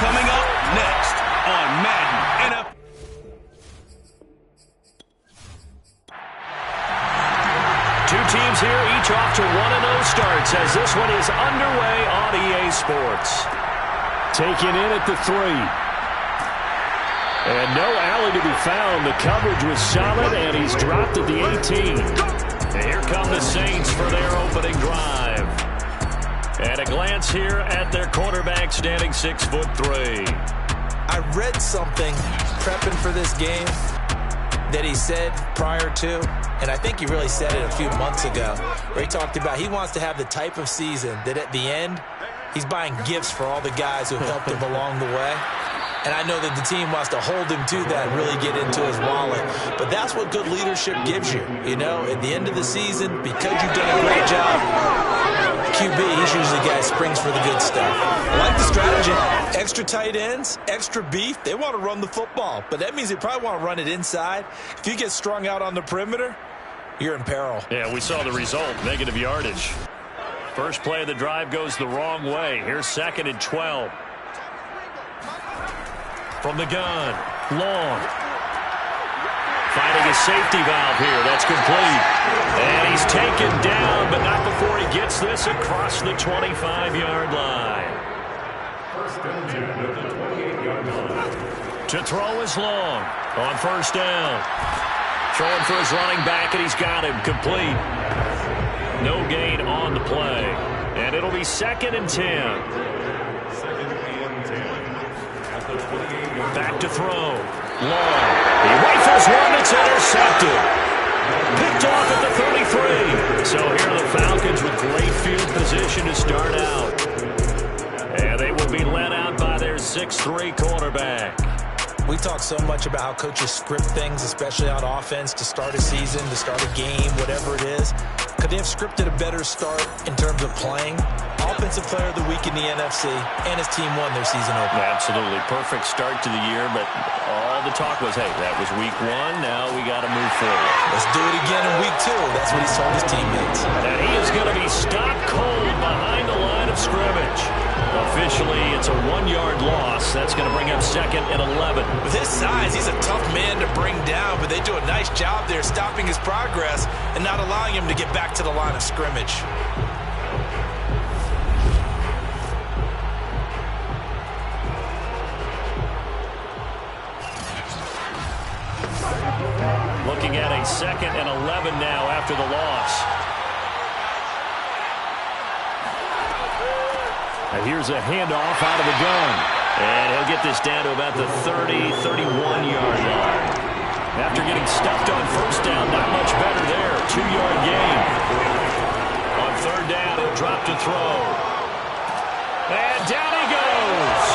coming up next on Madden NFL. Two teams here, each off to 1-0 starts as this one is underway on EA Sports. Taken in at the 3. And no alley to be found. The coverage was solid, and he's dropped at the 18. And here come the Saints for their opening drive. And a glance here at their quarterback standing 6'3". I read something prepping for this game that he said prior to, and I think he really said it a few months ago, where he talked about he wants to have the type of season that at the end, he's buying gifts for all the guys who have helped him along the way. And I know that the team wants to hold him to that and really get into his wallet. But that's what good leadership gives you. You know, at the end of the season, because you've done a great job, QB, he's usually the guy who springs for the good stuff. I like the strategy. Extra tight ends, extra beef. They want to run the football. But that means they probably want to run it inside. If you get strung out on the perimeter, you're in peril. Yeah, we saw the result, negative yardage. First play of the drive goes the wrong way. Here's 2nd and 12. From the gun, long. Finding a safety valve here. That's complete. And he's taken down, but not before he gets this across the 25-yard line. To throw is long on first down. Throwing for his running back, and he's got him complete. No gain on the play. And it'll be 2nd and 10. Back to throw. Long. He rifles one that's intercepted. Picked off at the 33. So here are the Falcons with great field position to start out. And they will be led out by their 6'3" quarterback. We talk so much about how coaches script things, especially on offense, to start a season, to start a game, whatever it is. Could they have scripted a better start in terms of playing? Offensive player of the week in the NFC, and his team won their season opener. Absolutely. Perfect start to the year, but all the talk was, hey, that was week 1. Now we got to move forward. Let's do it again in week 2. That's what he's told his teammates. And he is going to be stopped cold behind the line of scrimmage. Officially, it's a 1-yard loss. That's going to bring up 2nd and 11. With his size, he's a tough man to bring down, but they do a nice job there stopping his progress and not allowing him to get back to the line of scrimmage. Looking at a 2nd and 11 now after the loss. And here's a handoff out of the gun. And he'll get this down to about the 30, 31-yard line. After getting stuffed on first down, not much better there. 2-yard gain. On 3rd down, he'll drop to throw. And down he goes.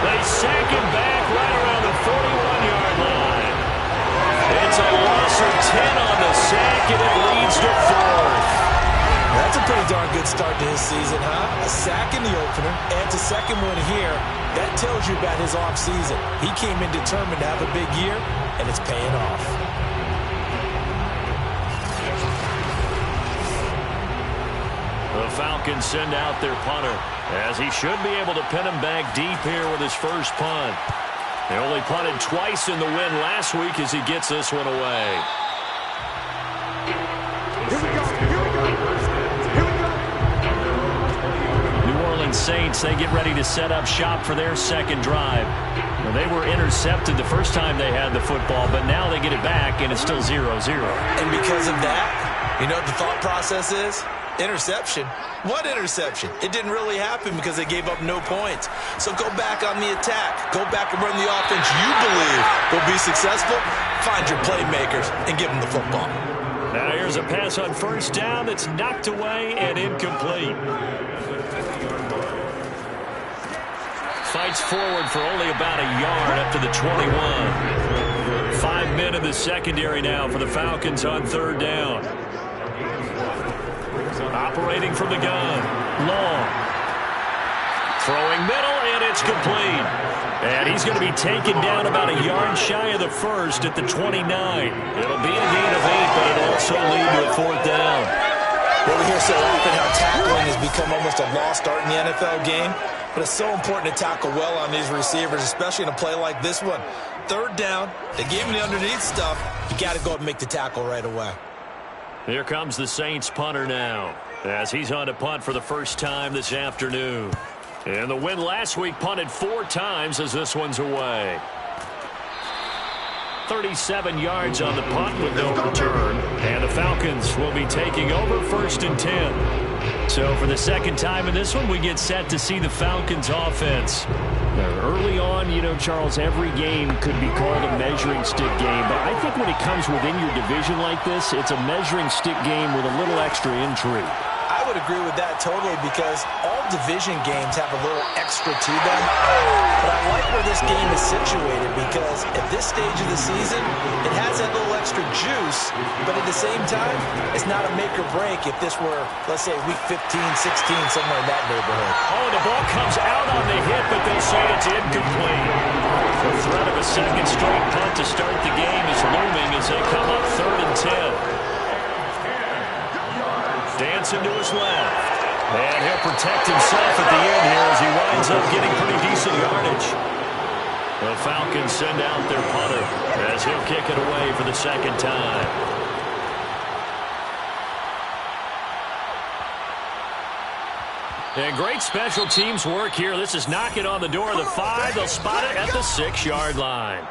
They sack him back right around the 41-yard line. It's a loss of 10 on the sack, and it leads to 4th. That's a pretty darn good start to his season, huh? A sack in the opener, adds a second one here. That tells you about his offseason. He came in determined to have a big year, and it's paying off. The Falcons send out their punter, as he should be able to pin him back deep here with his first punt. They only punted twice in the win last week as he gets this one away. Here we go. Here we go. Here we go. New Orleans Saints, they get ready to set up shop for their 2nd drive. Well, they were intercepted the first time they had the football, but now they get it back, and it's still 0-0. And because of that, you know what the thought process is? Interception. What interception? It didn't really happen because they gave up no points. So go back on the attack. Go back and run the offense you believe will be successful. Find your playmakers and give them the football. Now here's a pass on first down that's knocked away and incomplete. Fights forward for only about a yard up to the 21. 5 men in the secondary now for the Falcons on 3rd down. Operating from the gun. Long. Throwing middle, and it's complete. And he's going to be taken down about a yard shy of the 1st at the 29. It'll be a gain of 8, but it'll also lead to a 4th down. Well, we hear so often how tackling has become almost a lost art in the NFL game, but it's so important to tackle well on these receivers, especially in a play like this one. Third down, they gave him the underneath stuff. You got to go up and make the tackle right away. Here comes the Saints punter now, as he's on to punt for the first time this afternoon. And the win last week punted 4 times as this one's away. 37 yards on the punt with no return. And the Falcons will be taking over 1st and 10. So for the second time in this one, we get set to see the Falcons offense. Now, early on, you know, Charles, every game could be called a measuring stick game. But I think when it comes within your division like this, it's a measuring stick game with a little extra intrigue. I would agree with that totally because all division games have a little extra to them. But I like where this game is situated because at this stage of the season, it has that little extra juice, but at the same time, it's not a make or break if this were, let's say, week 15, 16, somewhere in that neighborhood. Oh, the ball comes out on the hit, but they'll say it's incomplete. The threat of a second straight punt to start the game is looming as they come up 3rd and 10. Dancing to his left. And he'll protect himself at the end here as he winds up getting pretty decent yardage. The Falcons send out their punter as he'll kick it away for the second time. And great special teams work here. This is knocking on the door of the 5. They'll spot it at the 6-yard line.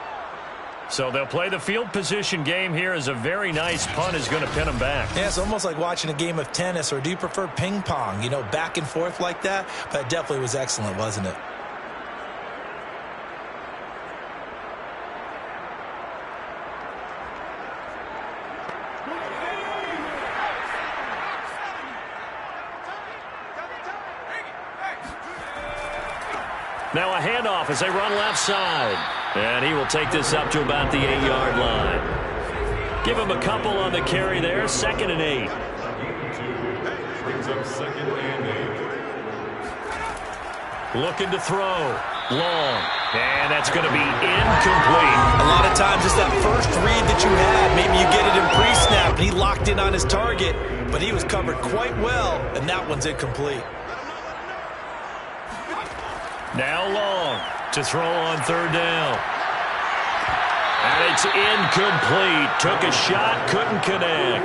So they'll play the field position game here as a very nice punt is going to pin them back. Yeah, it's almost like watching a game of tennis, or do you prefer ping pong? You know, back and forth like that? But it definitely was excellent, wasn't it? Now a handoff as they run left side. And he will take this up to about the 8-yard line. Give him a couple on the carry there. 2nd and 8. Looking to throw. Long. And that's going to be incomplete. A lot of times it's that first read that you had. Maybe you get it in pre-snap, and he locked in on his target, but he was covered quite well, and that one's incomplete. Now Long to throw on 3rd down. And it's incomplete. Took a shot, couldn't connect.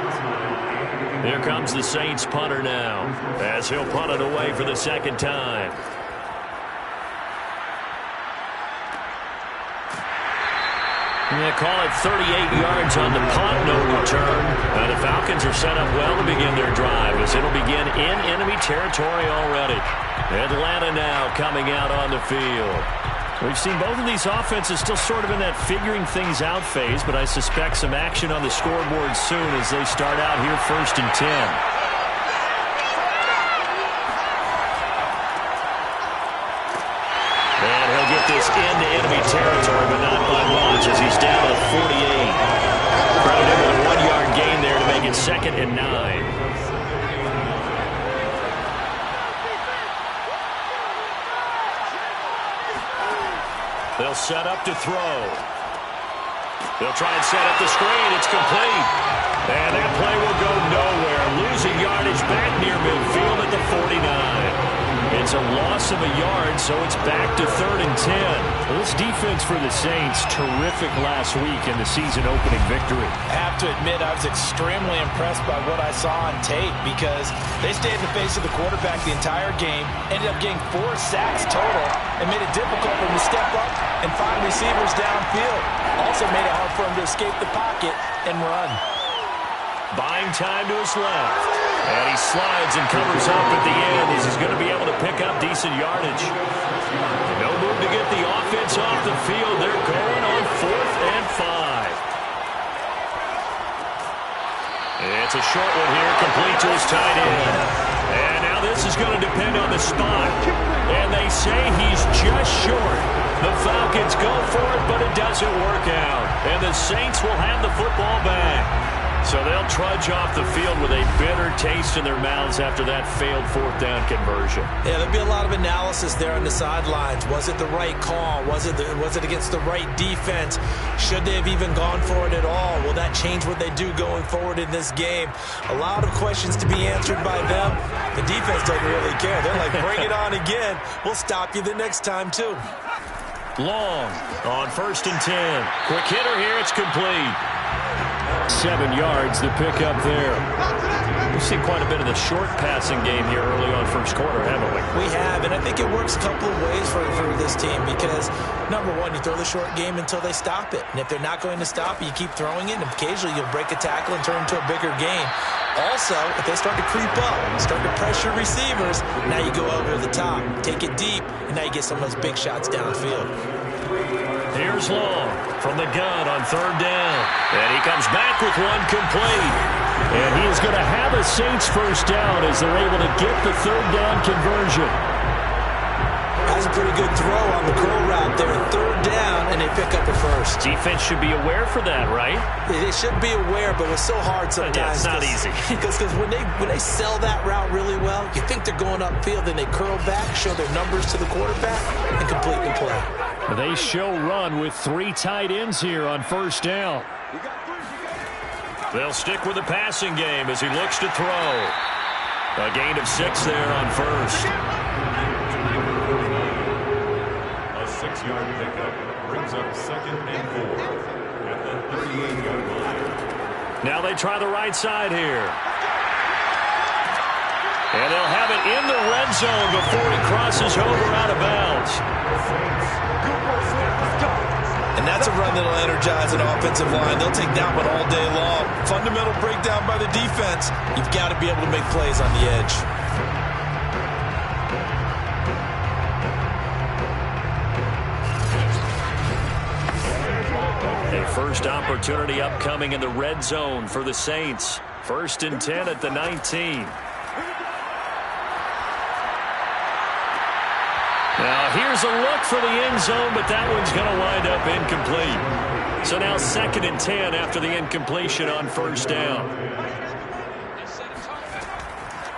Here comes the Saints punter now as he'll punt it away for the second time. And they call it 38 yards on the punt, no return. The Falcons are set up well to begin their drive as it'll begin in enemy territory already. Atlanta now coming out on the field. We've seen both of these offenses still sort of in that figuring things out phase, but I suspect some action on the scoreboard soon as they start out here 1st and 10. And he'll get this into enemy territory, but not by much as he's down to the 48. Credit him with a 1-yard gain there to make it 2nd and 9. They'll set up to throw. They'll try and set up the screen. It's complete. And that play will go nowhere. Losing yardage back near midfield at the 49. It's a loss of a yard, so it's back to 3rd and 10. Well, this defense for the Saints, terrific last week in the season-opening victory. I have to admit, I was extremely impressed by what I saw on tape because they stayed in the face of the quarterback the entire game, ended up getting 4 sacks total, and made it difficult for him to step up and find receivers downfield. Also made it hard for him to escape the pocket and run. Buying time to his left. And he slides and covers up at the end as he's going to be able to pick up decent yardage. No move to get the offense off the field. They're going on 4th and 5. It's a short one here, complete to his tight end. And now this is going to depend on the spot. And they say he's just short. The Falcons go for it, but it doesn't work out. And the Saints will have the football back. So they'll trudge off the field with a bitter taste in their mouths after that failed fourth down conversion. Yeah, there'll be a lot of analysis there on the sidelines. Was it the right call? Was it against the right defense? Should they have even gone for it at all? Will that change what they do going forward in this game? A lot of questions to be answered by them. The defense doesn't really care. They're like, bring it on again. We'll stop you the next time, too. Long on 1st and 10. Quick hitter here. It's complete. 7 yards the pickup there. We've seen quite a bit of the short passing game here early on first quarter, haven't we? We have, and I think it works a couple of ways for this team because, number one, you throw the short game until they stop it. And if they're not going to stop it, you keep throwing it, and occasionally you'll break a tackle and turn it into a bigger game. Also, if they start to creep up, start to pressure receivers, now you go over the top, take it deep, and now you get some of those big shots downfield. Here's Long from the gun on 3rd down. And he comes back with one complete. And he is going to have a Saints first down as they're able to get the 3rd down conversion. That's a pretty good throw on the curl route there. 3rd down, and they pick up a first. Defense should be aware for that, right? They should be aware, but it's so hard sometimes. Yeah, it's not easy. Because when they sell that route really well, you think they're going upfield, then they curl back, show their numbers to the quarterback, and complete the play. They show run with 3 tight ends here on 1st down. They'll stick with the passing game as he looks to throw. A gain of 6 there on 1st. A 6-yard pickup brings up 2nd and 4 at the 38-yard line. Now they try the right side here. And they'll have it in the red zone before he crosses over out of bounds. And that's a run that'll energize an offensive line. They'll take that one all day long. Fundamental breakdown by the defense. You've got to be able to make plays on the edge. A first opportunity upcoming in the red zone for the Saints. 1st and 10 at the 19. Now here's a look for the end zone, but that one's going to wind up incomplete. So now 2nd and 10 after the incompletion on 1st down.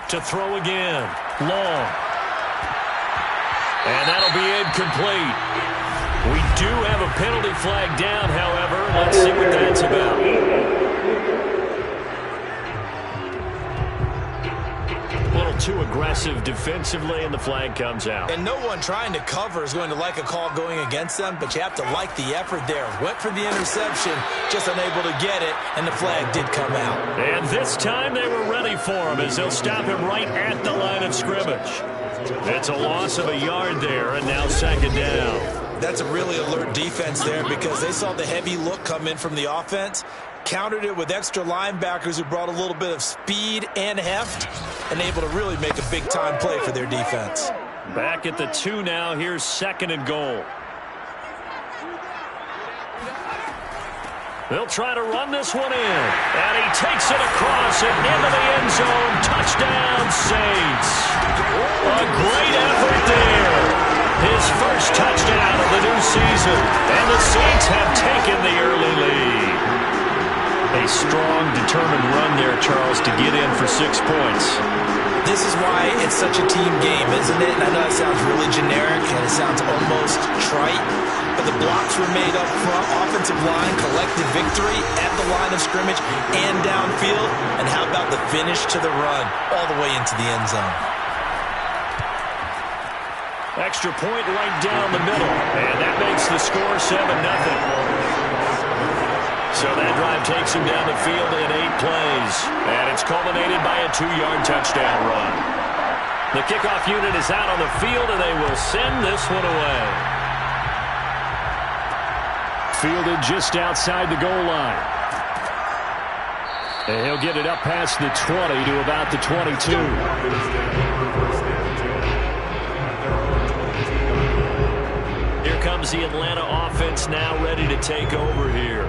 To throw again. Long. And that'll be incomplete. We do have a penalty flag down, however. Let's see what that's about. A little too aggressive defensively, and the flag comes out. And no one trying to cover is going to like a call going against them, but you have to like the effort there. Went for the interception, just unable to get it, and the flag did come out. And this time they were ready for him as they'll stop him right at the line of scrimmage. It's a loss of a yard there, and now 2nd down. That's a really alert defense there because they saw the heavy look come in from the offense, countered it with extra linebackers who brought a little bit of speed and heft, and able to really make a big-time play for their defense. Back at the 2 now. Here's 2nd and goal. They'll try to run this one in. And he takes it across and into the end zone. Touchdown, Saints. A great effort there. His first touchdown of the new season. And the Saints have taken the early lead. A strong, determined run there, Charles, to get in for 6 points. This is why it's such a team game, isn't it? And I know it sounds really generic and it sounds almost trite, but the blocks were made up front, offensive line, collected victory at the line of scrimmage and downfield. And how about the finish to the run all the way into the end zone? Extra point right down the middle, and that makes the score 7-0. So that drive takes him down the field in 8 plays, and it's culminated by a 2-yard touchdown run. The kickoff unit is out on the field, and they will send this one away. Fielded just outside the goal line. And he'll get it up past the 20 to about the 22. Here comes the Atlanta offense now ready to take over here.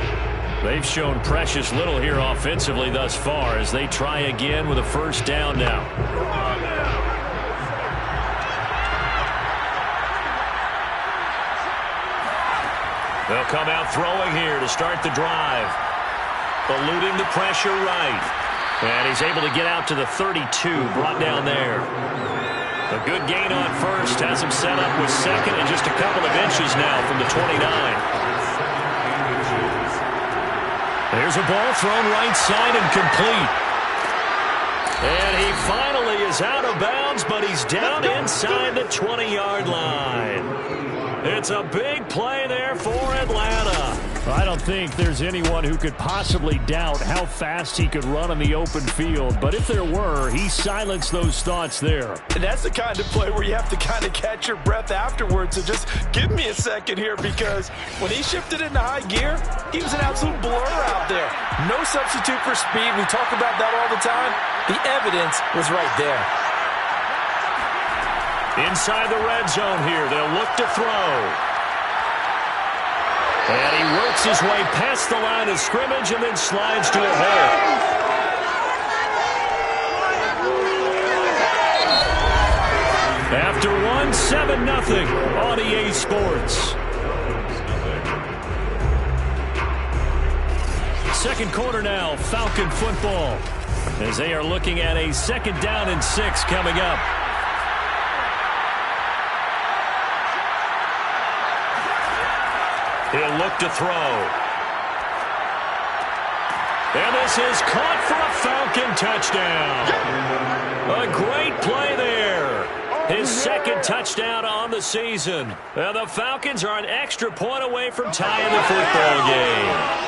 They've shown precious little here offensively thus far as they try again with a first down now. They'll come out throwing here to start the drive. eluding the pressure right. And he's able to get out to the 32, brought down there. A good gain on first has him set up with second and just a couple of inches now from the 29. There's a ball thrown right side and complete. And he finally is out of bounds, but he's down inside the 20-yard line. It's a big play there for Atlanta. I don't think there's anyone who could possibly doubt how fast he could run on the open field. But if there were, he silenced those thoughts there. And that's the kind of play where you have to kind of catch your breath afterwards. So just give me a second here, because when he shifted into high gear, he was an absolute blur out there. No substitute for speed. We talk about that all the time. The evidence was right there. Inside the red zone here, they'll look to throw. And he works his way past the line of scrimmage and then slides to a hole. After one, 7-0 on EA Sports. Second quarter now, Falcon football, as they are looking at a 2nd down and 6 coming up. He'll look to throw. And this is caught for a Falcon touchdown. A great play there. His 2nd touchdown on the season. And the Falcons are an extra point away from tying the football game.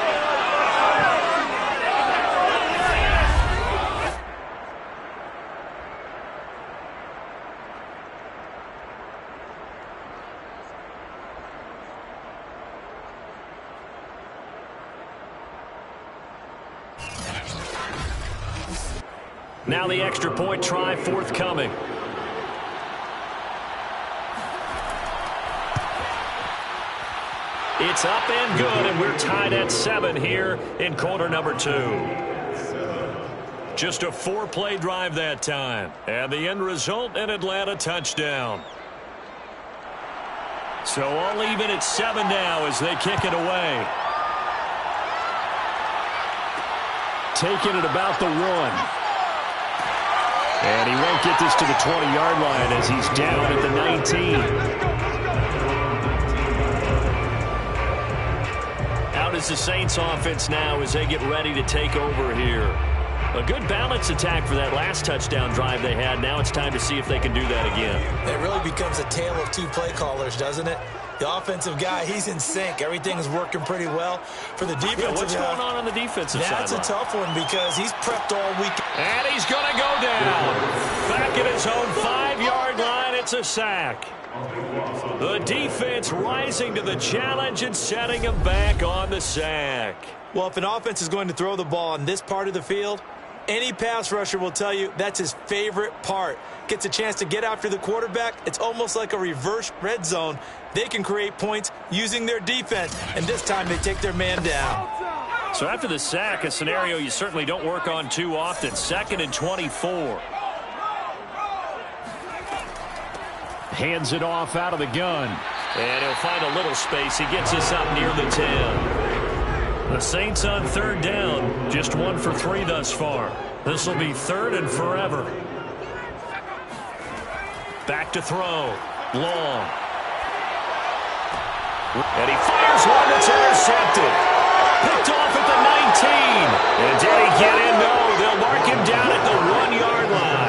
Now the extra point try forthcoming. It's up and good, and we're tied at 7 here in quarter number 2. Just a 4-play drive that time. And the end result, an Atlanta touchdown. So all even at 7 now as they kick it away. Taking it about the 1. And he won't get this to the 20-yard line as he's down at the 19. Out is the Saints offense now as they get ready to take over here. A good balance attack for that last touchdown drive they had. Now it's time to see if they can do that again. It really becomes a tale of 2 play callers, doesn't it? The offensive guy, he's in sync. Everything's working pretty well. For the defensive guy, what's going on the defensive side? That's a tough one because he's prepped all week. And he's going to go down. Back at his own 5-yard line, it's a sack. The defense rising to the challenge and setting him back on the sack. Well, if an offense is going to throw the ball in this part of the field, any pass rusher will tell you that's his favorite part. Gets a chance to get after the quarterback. It's almost like a reverse red zone. They can create points using their defense, and this time they take their man down. So after the sack, a scenario you certainly don't work on too often. 2nd and 24. Hands it off out of the gun. And he'll find a little space. He gets us up near the 10. The Saints on 3rd down. Just 1 for 3 thus far. This will be 3rd and forever. Back to throw. Long. And he fires one that's intercepted. Picked off at the 19. And did he get in? No. They'll mark him down at the 1-yard line.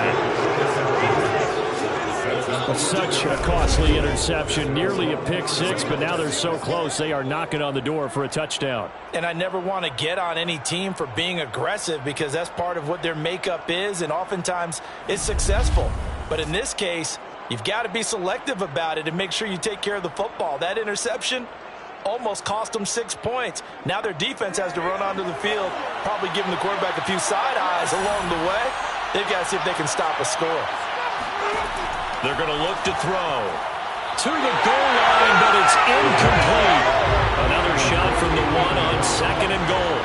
Such a costly interception. Nearly a pick 6, but now they're so close they are knocking on the door for a touchdown. And I never want to get on any team for being aggressive because that's part of what their makeup is, and oftentimes it's successful. But in this case, you've got to be selective about it and make sure you take care of the football. That interception almost cost them 6 points. Now their defense has to run onto the field, probably giving the quarterback a few side eyes along the way. They've got to see if they can stop a score. They're going to look to throw. To the goal line, but it's incomplete. Another shot from the 1 on 2nd and goal.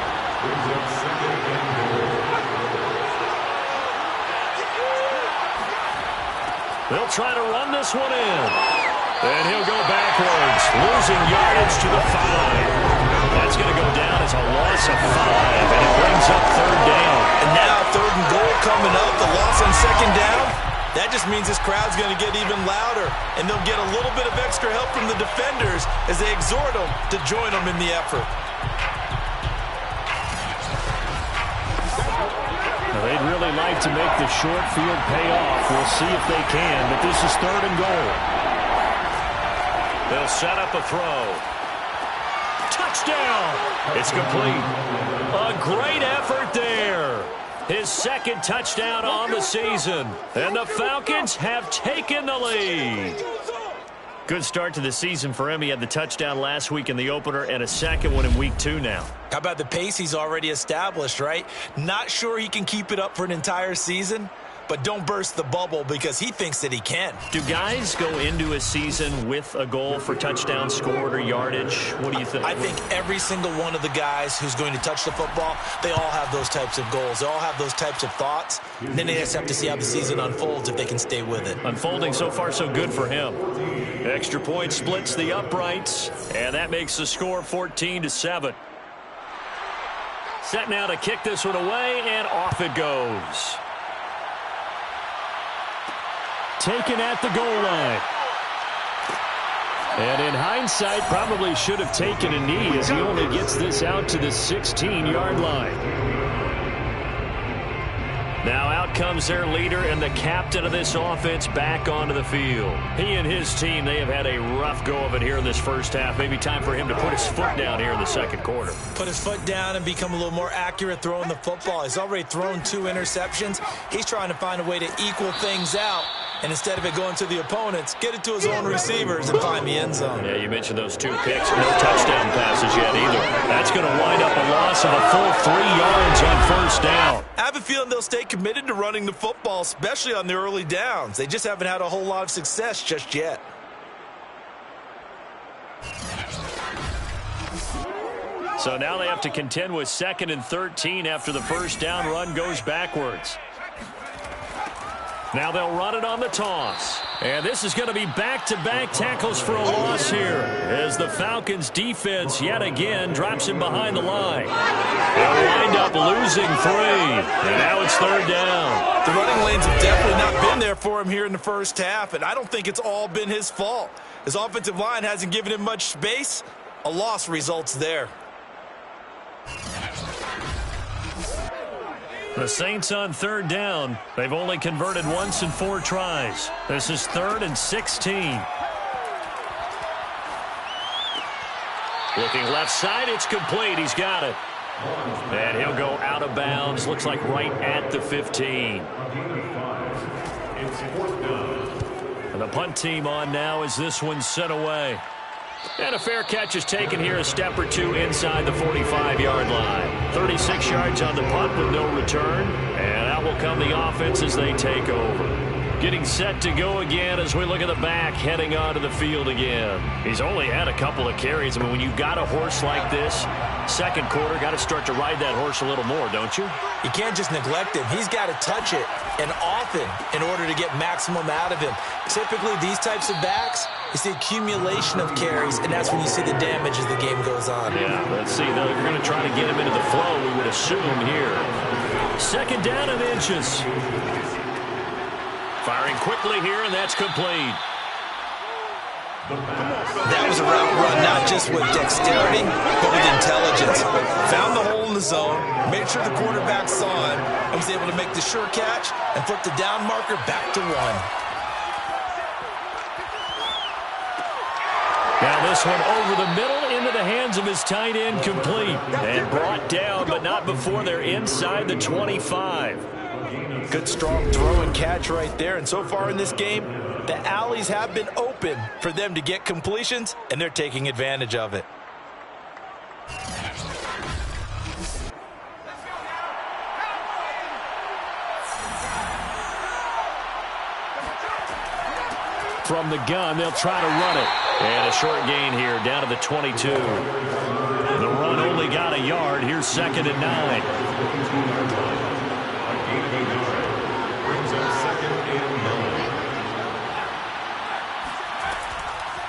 They'll try to run this one in. And he'll go backwards, losing yardage to the 5. That's going to go down as a loss of 5, and it brings up third down. And now third and goal coming up, the loss on second down. That just means this crowd's going to get even louder, and they'll get a little bit of extra help from the defenders as they exhort them to join them in the effort. They'd really like to make the short field pay off. We'll see if they can, but this is third and goal. They'll set up a throw. Touchdown! It's complete. A great effort there. His second touchdown on the season. And the Falcons have taken the lead. Good start to the season for him. He had the touchdown last week in the opener and a second one in week 2 now. How about the pace he's already established, right? Not sure he can keep it up for an entire season, but don't burst the bubble because he thinks that he can. Do guys go into a season with a goal for touchdown scored or yardage? What do you think? I think every single one of the guys who's going to touch the football, they all have those types of goals. They all have those types of thoughts. And then they just have to see how the season unfolds if they can stay with it. Unfolding so far so good for him. Extra point splits the uprights, and that makes the score 14-7. Set now to kick this one away, and off it goes. Taken at the goal line. And in hindsight, probably should have taken a knee as he only gets this out to the 16-yard line. Now out comes their leader and the captain of this offense back onto the field. He and his team, they have had a rough go of it here in this first half. Maybe time for him to put his foot down here in the second quarter. Put his foot down and become a little more accurate throwing the football. He's already thrown 2 interceptions. He's trying to find a way to equal things out. And instead of it going to the opponents, get it to his own receivers and find the end zone. Yeah, you mentioned those 2 picks. No touchdown passes yet either. That's going to wind up a loss of a full 3 yards on first down. I have a feeling they'll stay committed to running the football, especially on the early downs. They just haven't had a whole lot of success just yet. So now they have to contend with 2nd and 13 after the first down run goes backwards. Now they'll run it on the toss. And this is going to be back-to-back tackles for a loss here as the Falcons defense yet again drops him behind the line. They'll wind up losing 3. And now it's third down. The running lanes have definitely not been there for him here in the first half, and I don't think it's all been his fault. His offensive line hasn't given him much space. A loss results there. The Saints on third down. They've only converted once in 4 tries. This is 3rd and 16. Looking left side, it's complete. He's got it. And he'll go out of bounds. Looks like right at the 15. And the punt team on now as this one's sent away. And a fair catch is taken here, a step or 2 inside the 45-yard line. 36 yards on the punt with no return. And out will come the offense as they take over. Getting set to go again as we look at the back, heading onto the field again. He's only had a couple of carries. I mean, when you've got a horse like this, second quarter, got to start to ride that horse a little more, don't you? You can't just neglect him. He's got to touch it, and often, in order to get maximum out of him. Typically, these types of backs, it's the accumulation of carries, and that's when you see the damage as the game goes on. Yeah, let's see. They're going to try to get him into the flow, we would assume here. Second down and inches. Firing quickly here, and that's complete. That was a route run, not just with dexterity, but with intelligence. Found the hole in the zone, made sure the quarterback saw him, and was able to make the sure catch and flip the down marker back to 1. Now this one over the middle into the hands of his tight end, complete. And brought down, but not before they're inside the 25. Good strong throw and catch right there. And so far in this game, the alleys have been open for them to get completions, and they're taking advantage of it. From the gun, they'll try to run it. And a short gain here, down to the 22. The run only got a yard. Here's 2nd and 9.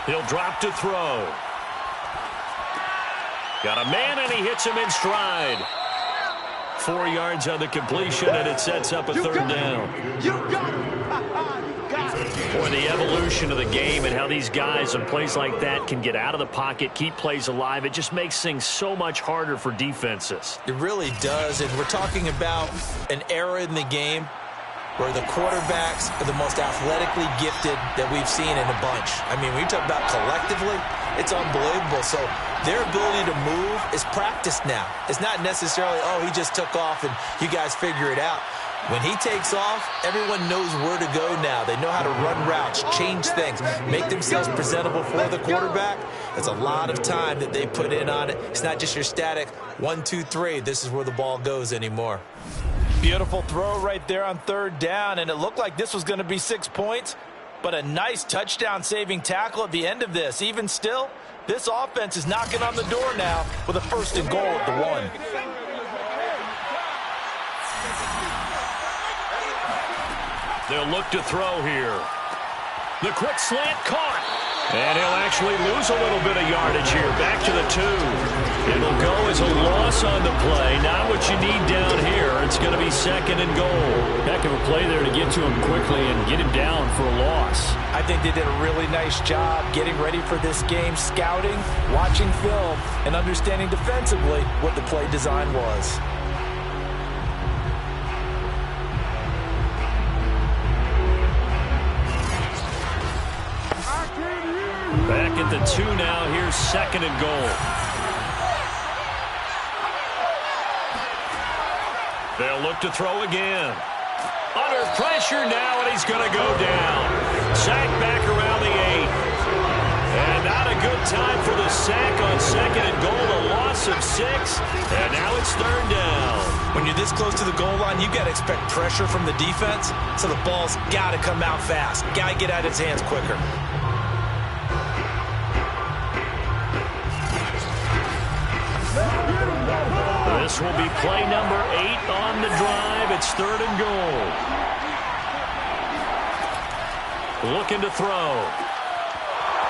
He'll drop to throw. Got a man, and he hits him in stride. 4 yards on the completion, and it sets up a third down. Boy, the evolution of the game and how these guys on plays like that can get out of the pocket, keep plays alive, it just makes things so much harder for defenses. It really does, and we're talking about an era in the game where the quarterbacks are the most athletically gifted that we've seen in a bunch. I mean, when you talk about collectively, it's unbelievable. So their ability to move is practiced now. It's not necessarily, oh, he just took off and you guys figure it out. When he takes off, everyone knows where to go now. They know how to run routes, change things, make themselves presentable for the quarterback. There's a lot of time that they put in on it. It's not just your static 1, 2, 3. This is where the ball goes anymore. Beautiful throw right there on third down, and it looked like this was going to be 6 points, but a nice touchdown-saving tackle at the end of this. Even still, this offense is knocking on the door now with a 1st and goal at the 1. They'll look to throw here. The quick slant caught. And he'll actually lose a little bit of yardage here. Back to the 2. It'll go as a loss on the play. Not what you need down here. It's going to be 2nd and goal. Heck of a play there to get to him quickly and get him down for a loss. I think they did a really nice job getting ready for this game, scouting, watching film, and understanding defensively what the play design was. Back at the 2 now. Here's 2nd and goal. They'll look to throw again. Under pressure now, and he's going to go down. Sack back around the 8. And not a good time for the sack on 2nd and goal. A loss of 6. And now it's 3rd down. When you're this close to the goal line, you got to expect pressure from the defense. So the ball's got to come out fast. Got to get out of his hands quicker. This will be play number 8 on the drive. It's 3rd and goal. Looking to throw.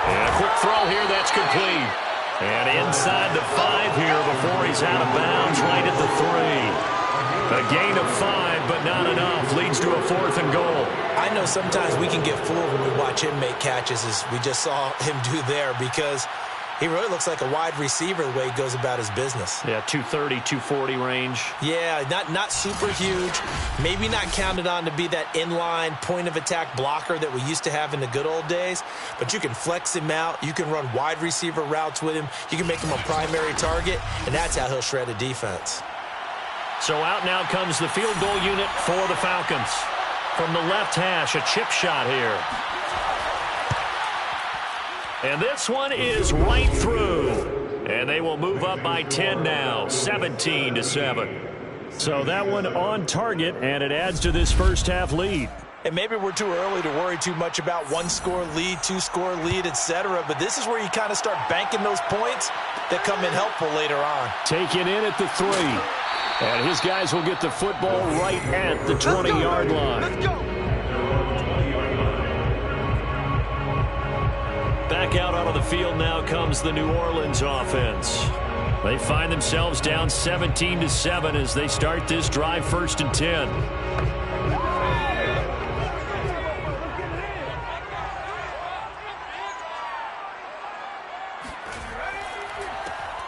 And a quick throw here. That's complete. And inside the 5 here before he's out of bounds right at the 3. A gain of 5, but not enough. Leads to a 4th and goal. I know sometimes we can get fooled when we watch him make catches, as we just saw him do there, because he really looks like a wide receiver the way he goes about his business. Yeah, 230, 240 range. Yeah, not super huge. Maybe not counted on to be that inline point-of-attack blocker that we used to have in the good old days. But you can flex him out. You can run wide receiver routes with him. You can make him a primary target, and that's how he'll shred a defense. So out now comes the field goal unit for the Falcons. From the left hash, a chip shot here. And this one is right through. And they will move up by 10 now, 17-7. So that one on target, and it adds to this first half lead. And maybe we're too early to worry too much about 1-score lead, 2-score lead, etc. But this is where you kind of start banking those points that come in helpful later on. Taken in at the 3. And his guys will get the football right at the 20-yard line. Let's go. Back out onto the field now comes the New Orleans offense. They find themselves down 17-7 as they start this drive, 1st and 10.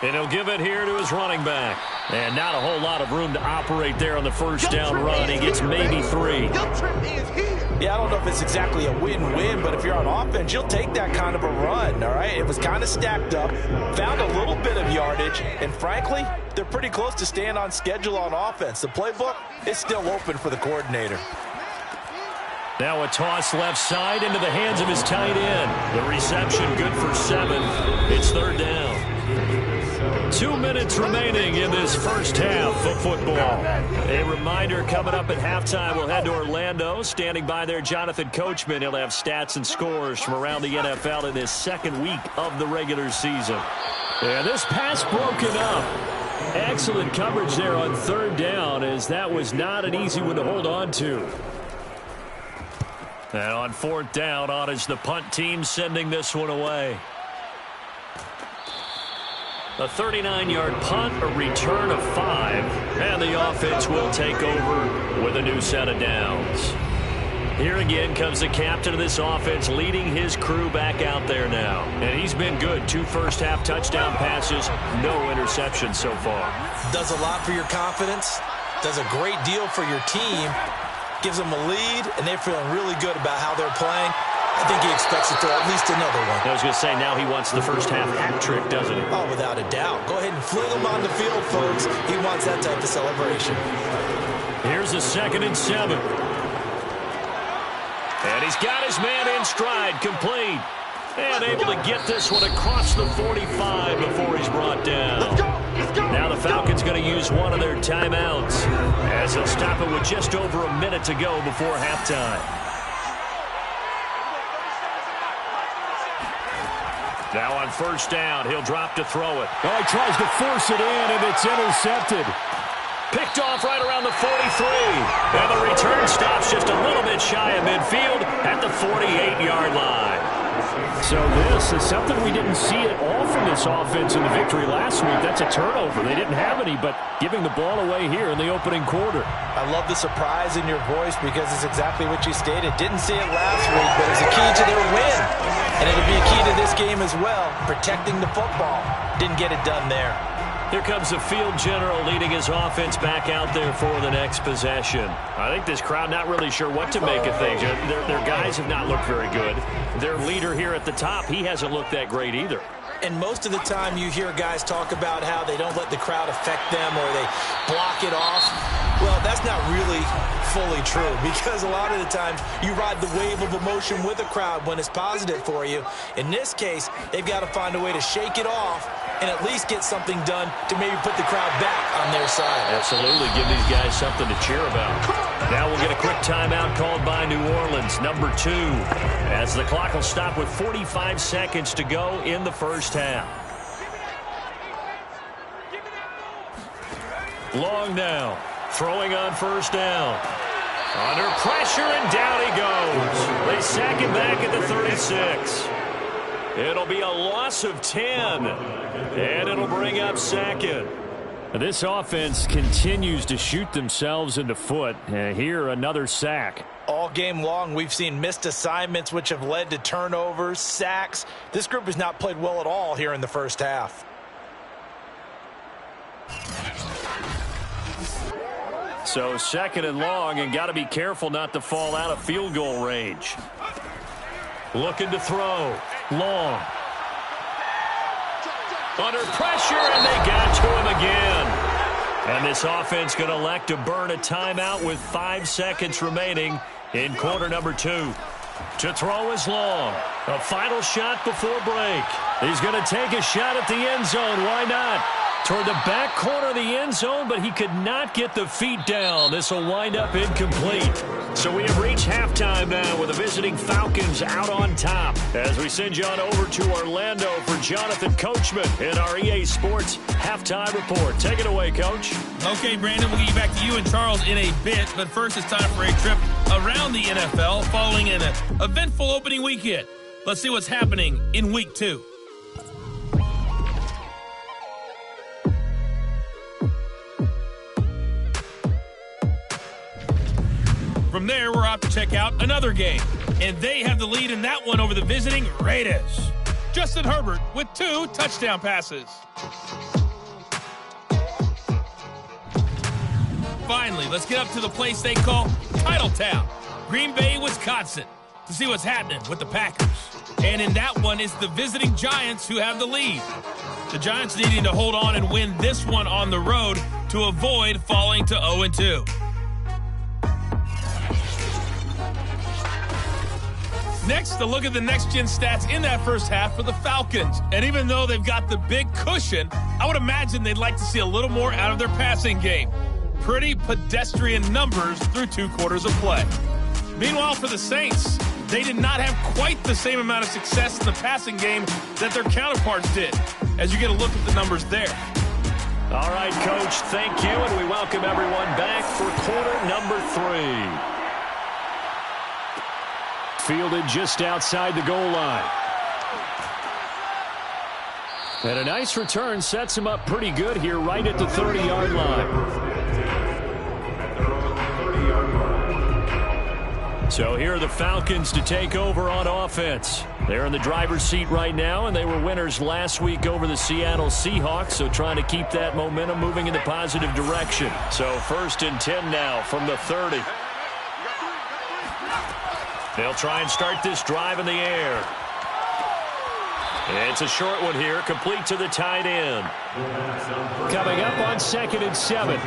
And he'll give it here to his running back. And not a whole lot of room to operate there on the first down run. He gets maybe 3. Yeah, I don't know if it's exactly a win-win, but if you're on offense, you'll take that kind of a run, all right? It was kind of stacked up, found a little bit of yardage, and frankly, they're pretty close to staying on schedule on offense. The playbook is still open for the coordinator. Now a toss left side into the hands of his tight end. The reception good for 7. It's 3rd down. 2 minutes remaining in this first half of football. A reminder, coming up at halftime, we'll head to Orlando. Standing by there, Jonathan Coachman. He'll have stats and scores from around the NFL in his 2nd week of the regular season. Yeah, this pass broken up. Excellent coverage there on 3rd down, as that was not an easy one to hold on to. And on 4th down, on is the punt team sending this one away. A 39-yard punt, a return of 5, and the offense will take over with a new set of downs. Here again comes the captain of this offense leading his crew back out there now. And he's been good. 2 first-half touchdown passes, no interceptions so far. Does a lot for your confidence, does a great deal for your team, gives them a lead, and they're feeling really good about how they're playing. I think he expects to throw at least another one. I was going to say, now he wants the first-half hat trick, doesn't he? Oh, without a doubt. Go ahead and fling him on the field, folks. He wants that type of celebration. Here's a 2nd and 7. And he's got his man in stride, complete. And able to get this one across the 45 before he's brought down. Now the Falcons going to use one of their timeouts as they'll stop it with just over a minute to go before halftime. Now on 1st down, he'll drop to throw it. Oh, he tries to force it in, and it's intercepted. Picked off right around the 43. And the return stops just a little bit shy of midfield at the 48-yard line. So this is something we didn't see at all from this offense in the victory last week. That's a turnover. They didn't have any, but giving the ball away here in the opening quarter. I love the surprise in your voice because it's exactly what you stated. Didn't see it last week, but it's a key to their win. And it'll be a key to this game as well, protecting the football. Didn't get it done there. Here comes the field general leading his offense back out there for the next possession. I think this crowd not really sure what to make of things. Their guys have not looked very good. Their leader here at the top, he hasn't looked that great either. And most of the time you hear guys talk about how they don't let the crowd affect them or they block it off. Well, that's not really fully true because a lot of the times you ride the wave of emotion with a crowd when it's positive for you. In this case, they've got to find a way to shake it off and at least get something done to maybe put the crowd back on their side. Absolutely. Give these guys something to cheer about. Now we'll get a quick timeout called by New Orleans, number 2, as the clock will stop with 45 seconds to go in the first half. Long now, throwing on 1st down. Under pressure, and down he goes. They sack him back at the 36. It'll be a loss of 10, and it'll bring up 2nd. This offense continues to shoot themselves in the foot. Here, another sack. All game long, we've seen missed assignments, which have led to turnovers, sacks. This group has not played well at all here in the first half. So 2nd and long, and got to be careful not to fall out of field goal range. Looking to throw. Long. Under pressure, and they got to him again. And this offense going to elect to burn a timeout with 5 seconds remaining in quarter number 2. To throw is Long. A final shot before break. He's going to take a shot at the end zone. Why not? Toward the back corner of the end zone, but he could not get the feet down. This will wind up incomplete. So we have reached halftime now with the visiting Falcons out on top. As we send you on over to Orlando for Jonathan Coachman in our EA Sports Halftime Report. Take it away, Coach. Okay, Brandon, we'll get you back to you and Charles in a bit. But first, it's time for a trip around the NFL following an eventful opening weekend. Let's see what's happening in Week 2. From there, we're off to check out another game. And they have the lead in that one over the visiting Raiders. Justin Herbert with 2 touchdown passes. Finally, let's get up to the place they call Titletown, Green Bay, Wisconsin, to see what's happening with the Packers. And in that one, it's the visiting Giants who have the lead. The Giants needing to hold on and win this one on the road to avoid falling to 0-2. Next, a look at the next-gen stats in that first half for the Falcons. And even though they've got the big cushion, I would imagine they'd like to see a little more out of their passing game. Pretty pedestrian numbers through 2 quarters of play. Meanwhile, for the Saints, they did not have quite the same amount of success in the passing game that their counterparts did, as you get a look at the numbers there. All right, Coach, thank you, and we welcome everyone back for quarter number 3. Fielded just outside the goal line. And a nice return sets him up pretty good here right at the 30-yard line. So here are the Falcons to take over on offense. They're in the driver's seat right now, and they were winners last week over the Seattle Seahawks, so trying to keep that momentum moving in the positive direction. So 1st and 10 now from the 30. They'll try and start this drive in the air. It's a short one here, complete to the tight end. Coming up on 2nd and 7.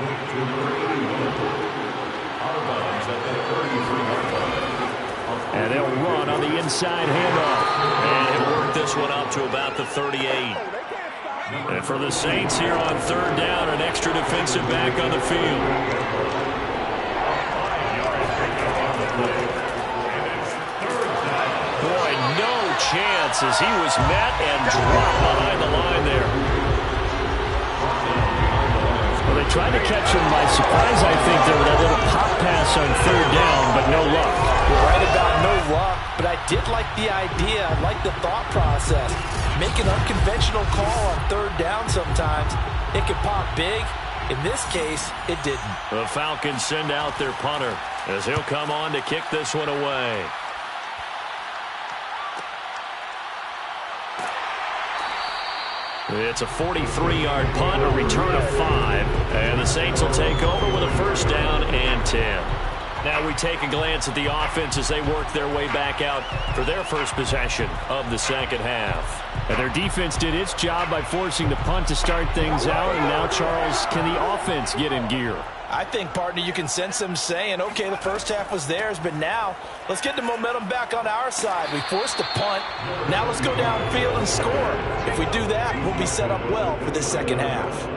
And they'll run on the inside handoff. And he'll work this one up to about the 38. And for the Saints here on 3rd down, an extra defensive back on the field. Boy, no chance as he was met and dropped behind the line there. Well, they tried to catch him by surprise, I think, there with that little pop pass on 3rd down, but no luck. You're right about no luck, but I did like the idea. I like the thought process. Make an unconventional call on 3rd down sometimes. It could pop big. In this case, it didn't. The Falcons send out their punter as he'll come on to kick this one away. It's a 43-yard punt, a return of 5, and the Saints will take over with a 1st down and 10. Now we take a glance at the offense as they work their way back out for their first possession of the 2nd half. And their defense did its job by forcing the punt to start things out, and now, Charles, can the offense get in gear? I think, partner, you can sense them saying, okay, the first half was theirs, but now let's get the momentum back on our side. We forced a punt. Now let's go downfield and score. If we do that, we'll be set up well for this 2nd half.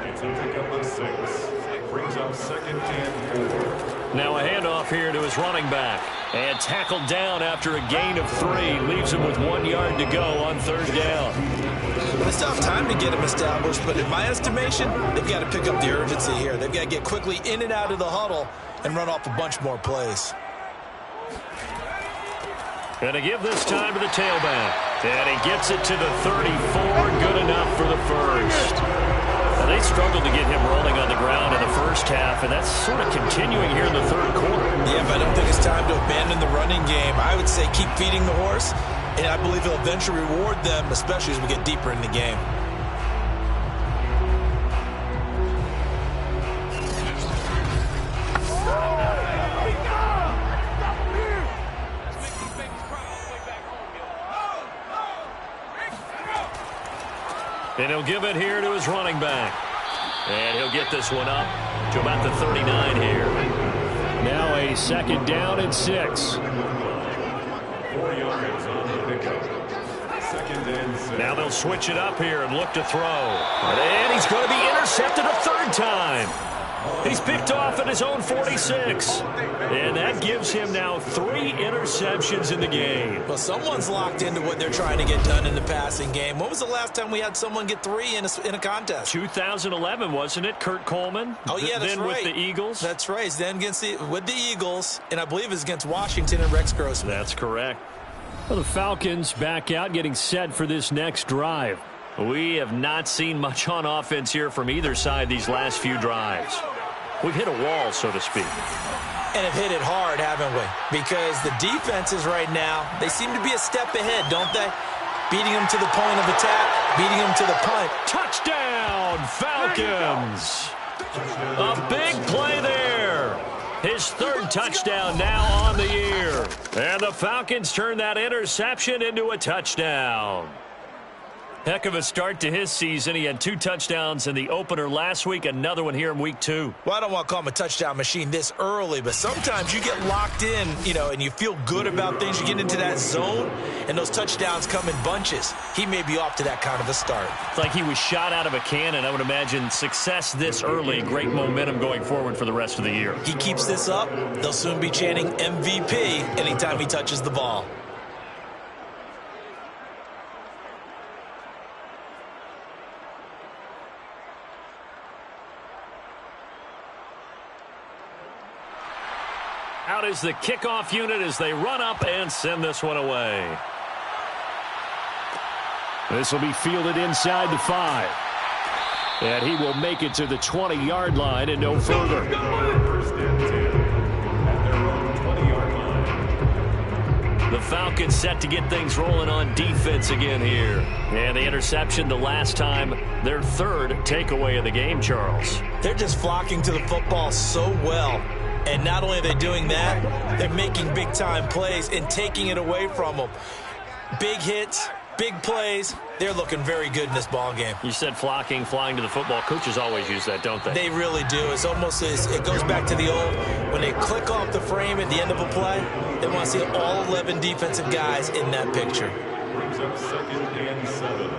It's a pickup of 6. Brings up 2nd and 4. Now a handoff here to his running back. And tackled down after a gain of 3. Leaves him with 1 yard to go on 3rd down. Well, they still have time to get him established, but in my estimation, they've got to pick up the urgency here. They've got to get quickly in and out of the huddle and run off a bunch more plays. And to give this time to the tailback. And he gets it to the 34. Good enough for the 1st. Now, they struggled to get him rolling on the ground in the 1st half, and that's sort of continuing here in the 3rd quarter. Yeah, but I don't think it's time to abandon the running game. I would say keep feeding the horse, and I believe he'll eventually reward them, especially as we get deeper in the game. And he'll give it here to his running back. And he'll get this one up to about the 39 here. Now a 2nd down and 6. 4 yards on the pickup. 2nd and 6. Now they'll switch it up here and look to throw. And he's going to be intercepted a 3rd time. He's picked off at his own 46. And that gives him now 3 interceptions in the game. Well, someone's locked into what they're trying to get done in the passing game. When was the last time we had someone get 3 in a contest? 2011, wasn't it? Kurt Coleman? Oh, yeah, that's then right. With the Eagles? That's right. Then with the Eagles, and I believe it's against Washington and Rex Grossman. That's correct. Well, the Falcons back out, getting set for this next drive. We have not seen much on offense here from either side these last few drives. We've hit a wall, so to speak. And have hit it hard, haven't we? Because the defenses right now, they seem to be a step ahead, don't they? Beating them to the point of attack, beating them to the punt. Touchdown, Falcons! A big play there. His 3rd touchdown now on the year. And the Falcons turn that interception into a touchdown. Heck of a start to his season. He had 2 touchdowns in the opener last week, another one here in week 2. Well, I don't want to call him a touchdown machine this early, but sometimes you get locked in, and you feel good about things. You get into that zone, and those touchdowns come in bunches. He may be off to that kind of a start. It's like he was shot out of a cannon. I would imagine success this early, great momentum going forward for the rest of the year. He keeps this up, they'll soon be chanting MVP anytime he touches the ball. Out is the kickoff unit as they run up and send this one away. This will be fielded inside the 5. And he will make it to the 20-yard line and no further. First and 10 at their own 20-yard line. The Falcons set to get things rolling on defense again here. And the interception the last time, their third takeaway of the game, Charles. They're just flocking to the football so well. And not only are they doing that, they're making big-time plays and taking it away from them. Big hits, big plays. They're looking very good in this ball game. You said flocking, flying to the football. Coaches always use that, don't they? They really do. It's almost it goes back to the old, when they click off the frame at the end of a play, they want to see all 11 defensive guys in that picture. Brings up 2nd and 7.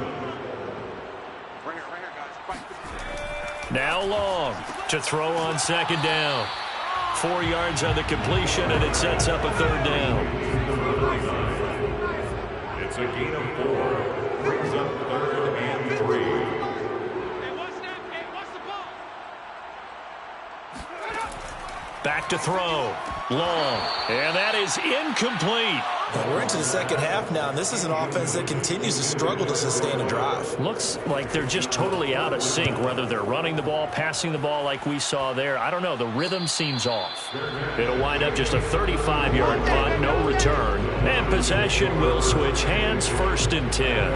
Now Long to throw on 2nd down. 4 yards on the completion, and it sets up a 3rd down. It's a gain of 4. Brings up 3rd and 3. Back to throw. Long. And that is incomplete. We're into the second half now, and this is an offense that continues to struggle to sustain a drive. Looks like they're just totally out of sync, whether they're running the ball, passing the ball like we saw there. I don't know. The rhythm seems off. It'll wind up just a 35-yard punt, no return. And possession will switch hands, 1st and 10.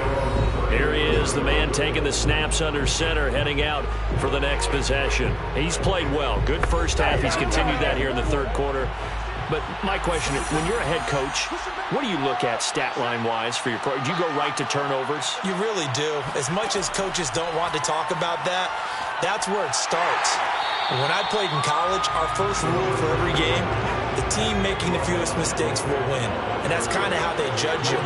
Here he is, the man taking the snaps under center, heading out for the next possession. He's played well. Good first half. He's continued that here in the 3rd quarter. But my question, when you're a head coach, what do you look at stat line-wise for your program? Do you go right to turnovers? You really do. As much as coaches don't want to talk about that, that's where it starts. When I played in college, our first rule for every game, the team making the fewest mistakes will win. And that's kind of how they judge you.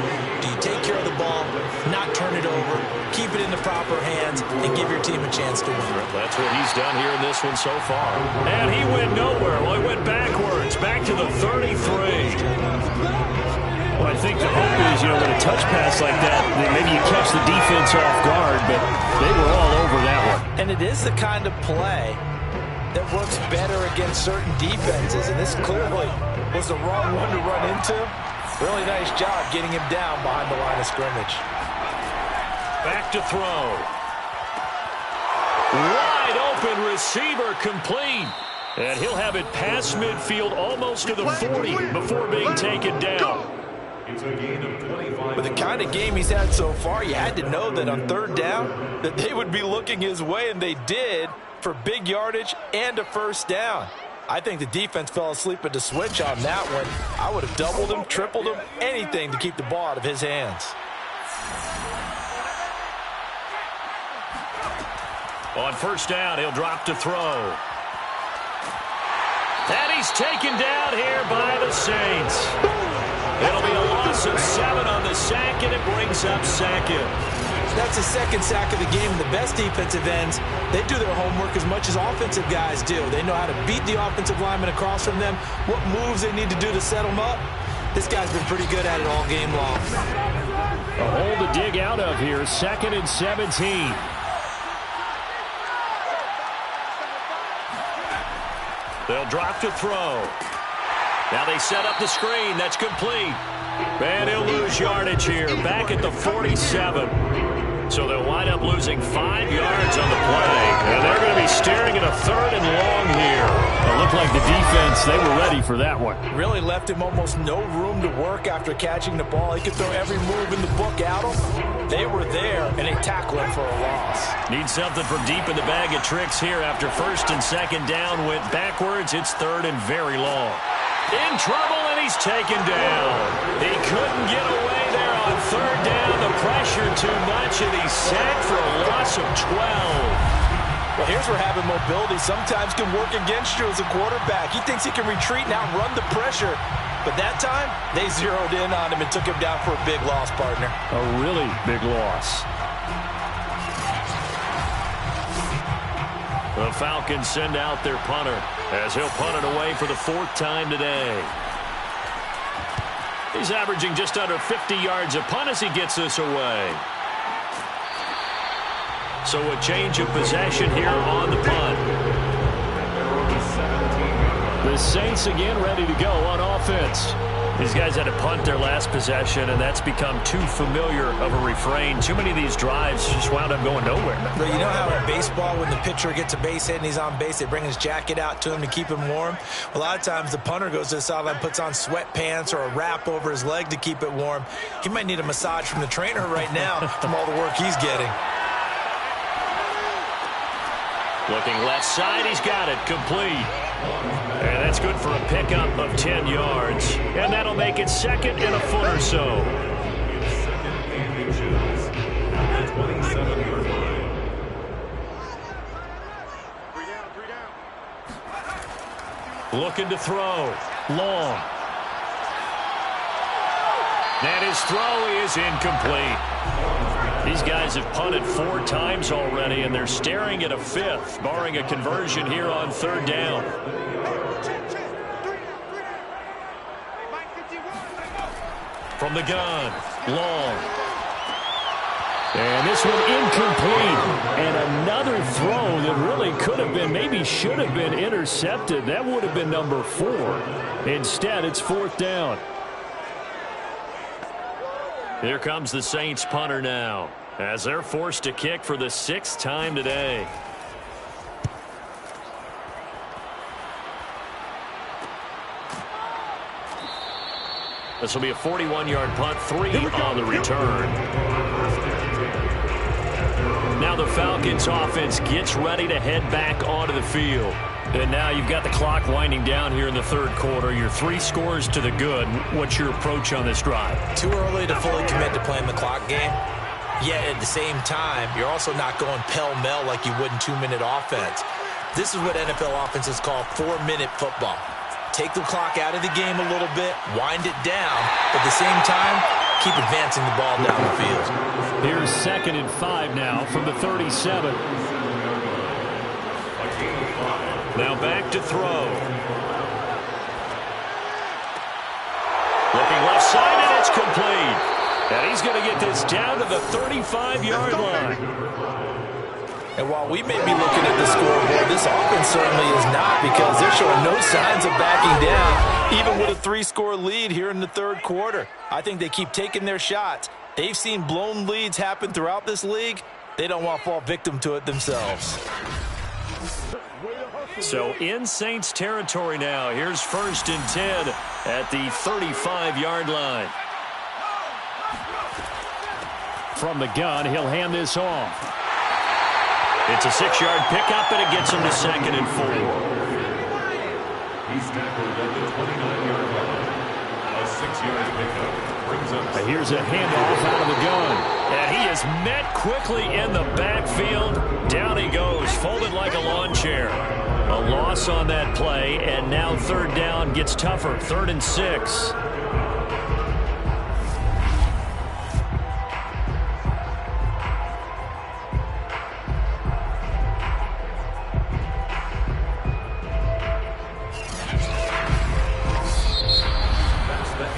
Do you take care of the ball, not turn it over, keep it in the proper hands, and give your team a chance to win? That's what he's done here in this one so far. And he went nowhere. Well, he went backwards, back to the 33. Well, I think the hope is, with a touch pass like that, maybe you catch the defense off guard, but they were all over that one. And it is the kind of play that works better against certain defenses, and this clearly was the wrong one to run into. Really nice job getting him down behind the line of scrimmage. Back to throw. Wide open receiver complete. And he'll have it past midfield almost to the 40 before being taken down. It's a gain of 25. With the kind of game he's had so far, you had to know that on 3rd down that they would be looking his way, and they did, for big yardage and a 1st down. I think the defense fell asleep at the switch on that one. I would have doubled him, tripled him, anything to keep the ball out of his hands. On 1st down, he'll drop to throw. And he's taken down here by the Saints. It'll be a loss of 7 on the sack, and it brings up 2nd. That's the 2nd sack of the game. The best defensive ends, they do their homework as much as offensive guys do. They know how to beat the offensive lineman across from them, what moves they need to do to set them up. This guy's been pretty good at it all game long. A hole to dig out of here, 2nd and 17. They'll drop to throw. Now they set up the screen. That's complete. And he'll lose yardage here. Back at the 47. So they'll wind up losing 5 yards on the play. And they're going to be staring at a 3rd and long here. It looked like the defense, they were ready for that one. Really left him almost no room to work after catching the ball. He could throw every move in the book at him. They were there, and they tackled him for a loss. Need something from deep in the bag of tricks here. After 1st and 2nd down went backwards, it's 3rd and very long. In trouble, and he's taken down. He couldn't get away there on 3rd down. The pressure too much, and he's sacked for a loss of 12. Well, here's where having mobility sometimes can work against you as a quarterback. He thinks he can retreat and outrun the pressure. But that time, they zeroed in on him and took him down for a big loss, partner. A really big loss. The Falcons send out their punter as he'll punt it away for the 4th time today. He's averaging just under 50 yards a punt as he gets this away. So a change of possession here on the punt. The Saints again ready to go on offense. These guys had to punt their last possession, and that's become too familiar of a refrain. Too many of these drives just wound up going nowhere. But you know how in baseball, when the pitcher gets a base hit and he's on base, they bring his jacket out to him to keep him warm? A lot of times the punter goes to the sideline, puts on sweatpants or a wrap over his leg to keep it warm. He might need a massage from the trainer right now from all the work he's getting. Looking left side, he's got it, complete. And that's good for a pickup of 10 yards. And that'll make it second and a foot or so. Second and inches at the 27-yard line. Looking to throw. Long. And his throw is incomplete. These guys have punted 4 times already, and they're staring at a 5th, barring a conversion here on 3rd down. From the gun, Long. And this one incomplete. And another throw that really could have been, maybe should have been intercepted. That would have been number 4. Instead, it's 4th down. Here comes the Saints punter now, as they're forced to kick for the 6th time today. This will be a 41-yard punt, 3 on the return. Now the Falcons offense gets ready to head back onto the field. And now you've got the clock winding down here in the 3rd quarter. You're 3 scores to the good. What's your approach on this drive? Too early to fully commit to playing the clock game. Yet at the same time, you're also not going pell-mell like you would in 2-minute offense. This is what NFL offenses call 4-minute football. Take the clock out of the game a little bit, wind it down, but at the same time, keep advancing the ball down the field. Here's 2nd and 5 now from the 37. Now back to throw. Looking left side, and it's complete. And he's going to get this down to the 35-yard line. And while we may be looking at the scoreboard, this offense certainly is not, because they're showing no signs of backing down, even with a 3-score lead here in the 3rd quarter. I think they keep taking their shots. They've seen blown leads happen throughout this league. They don't want to fall victim to it themselves. So in Saints territory now. Here's 1st and 10 at the 35-yard line. From the gun, he'll hand this off. It's a 6-yard pickup, and it gets him to 2nd and 4. He's tackled at the 29-yard line. A 6-yard pickup brings up. And here's a handoff out of the gun. And he is met quickly in the backfield. Down he goes, folded like a lawn chair. A loss on that play, and now 3rd down gets tougher. 3rd and 6.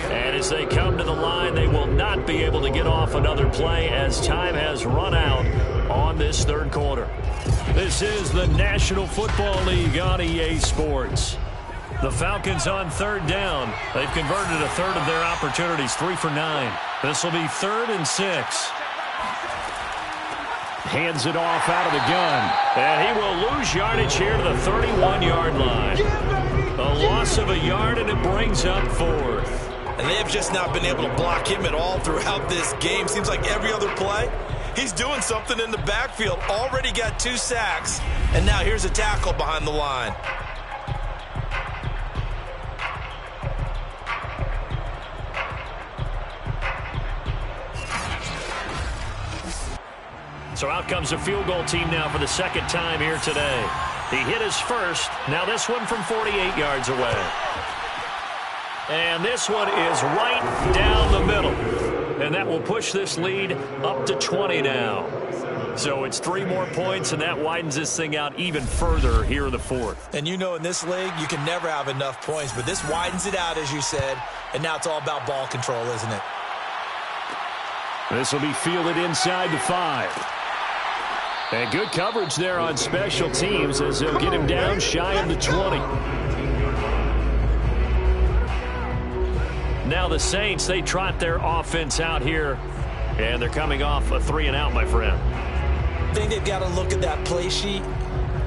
And as they come to the line, they will not be able to get off another play as time has run out on this 3rd quarter. This is the National Football League on EA Sports. The Falcons on 3rd down. They've converted a 1/3 of their opportunities, 3 for 9. This will be 3rd and 6. Hands it off out of the gun. And he will lose yardage here to the 31-yard line. A loss of a yard, and it brings up 4th. And they have just not been able to block him at all throughout this game. Seems like every other play, he's doing something in the backfield. Already got 2 sacks, and now here's a tackle behind the line. So out comes the field goal team now for the 2nd time here today. He hit his first. Now this one from 48 yards away. And this one is right down the middle. And that will push this lead up to 20 now. So it's 3 more points, and that widens this thing out even further here in the 4th. And you know, in this league, you can never have enough points, but this widens it out, as you said, and now it's all about ball control, isn't it? This will be fielded inside the 5. And good coverage there on special teams as they'll get him down shy of the 20. now the Saints, they trot their offense out here, and they're coming off a 3-and-out, my friend. I think they've got to look at that play sheet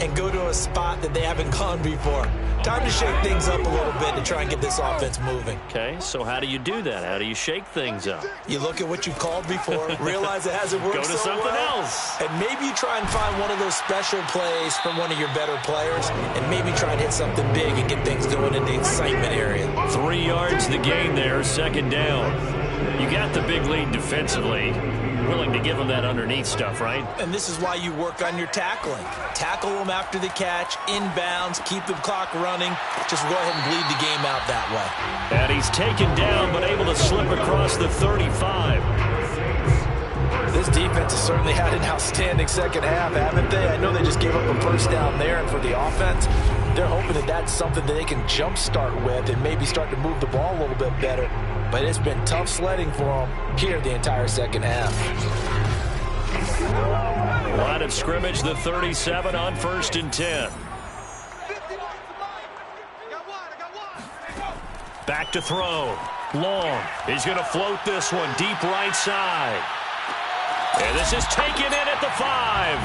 and go to a spot that they haven't gone before. Time to shake things up a little bit to try and get this offense moving. Okay, so how do you do that? How do you shake things up? You look at what you've called before, realize it hasn't worked Go to so something well, else. and maybe you try and find one of those special plays from one of your better players, and maybe try and hit something big and get things going in the excitement area. 3 yards the gain there, 2nd down. You got the big lead defensively. Willing to give them that underneath stuff, right? And this is why you work on your tackling. Tackle them after the catch, inbounds, keep the clock running. Just go ahead and bleed the game out that way. And he's taken down, but able to slip across the 35. This defense has certainly had an outstanding second half, haven't they? I know they just gave up a first down there, and for the offense, they're hoping that that's something that they can jumpstart with and maybe start to move the ball a little bit better. But it's been tough sledding for them here the entire second half. Line of scrimmage, the 37 on 1st and 10. Back to throw. Long. He's going to float this one deep right side. And this is taken in at the 5.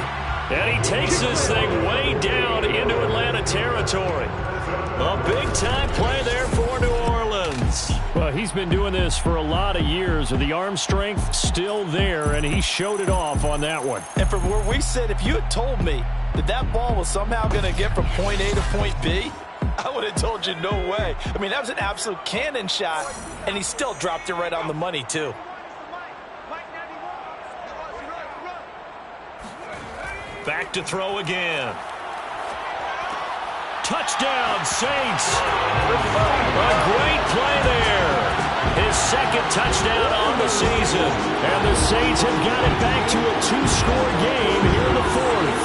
And he takes this thing way down into Atlanta territory. A big-time play there for New Orleans. Well, he's been doing this for a lot of years, and the arm strength still there, and he showed it off on that one. And from where we sit, if you had told me that that ball was somehow going to get from point A to point B, I would have told you no way. I mean, that was an absolute cannon shot, and he still dropped it right on the money, too. Back to throw again. Touchdown, Saints. A great play there. His 2nd touchdown on the season. And the Saints have got it back to a 2-score game here in the 4th.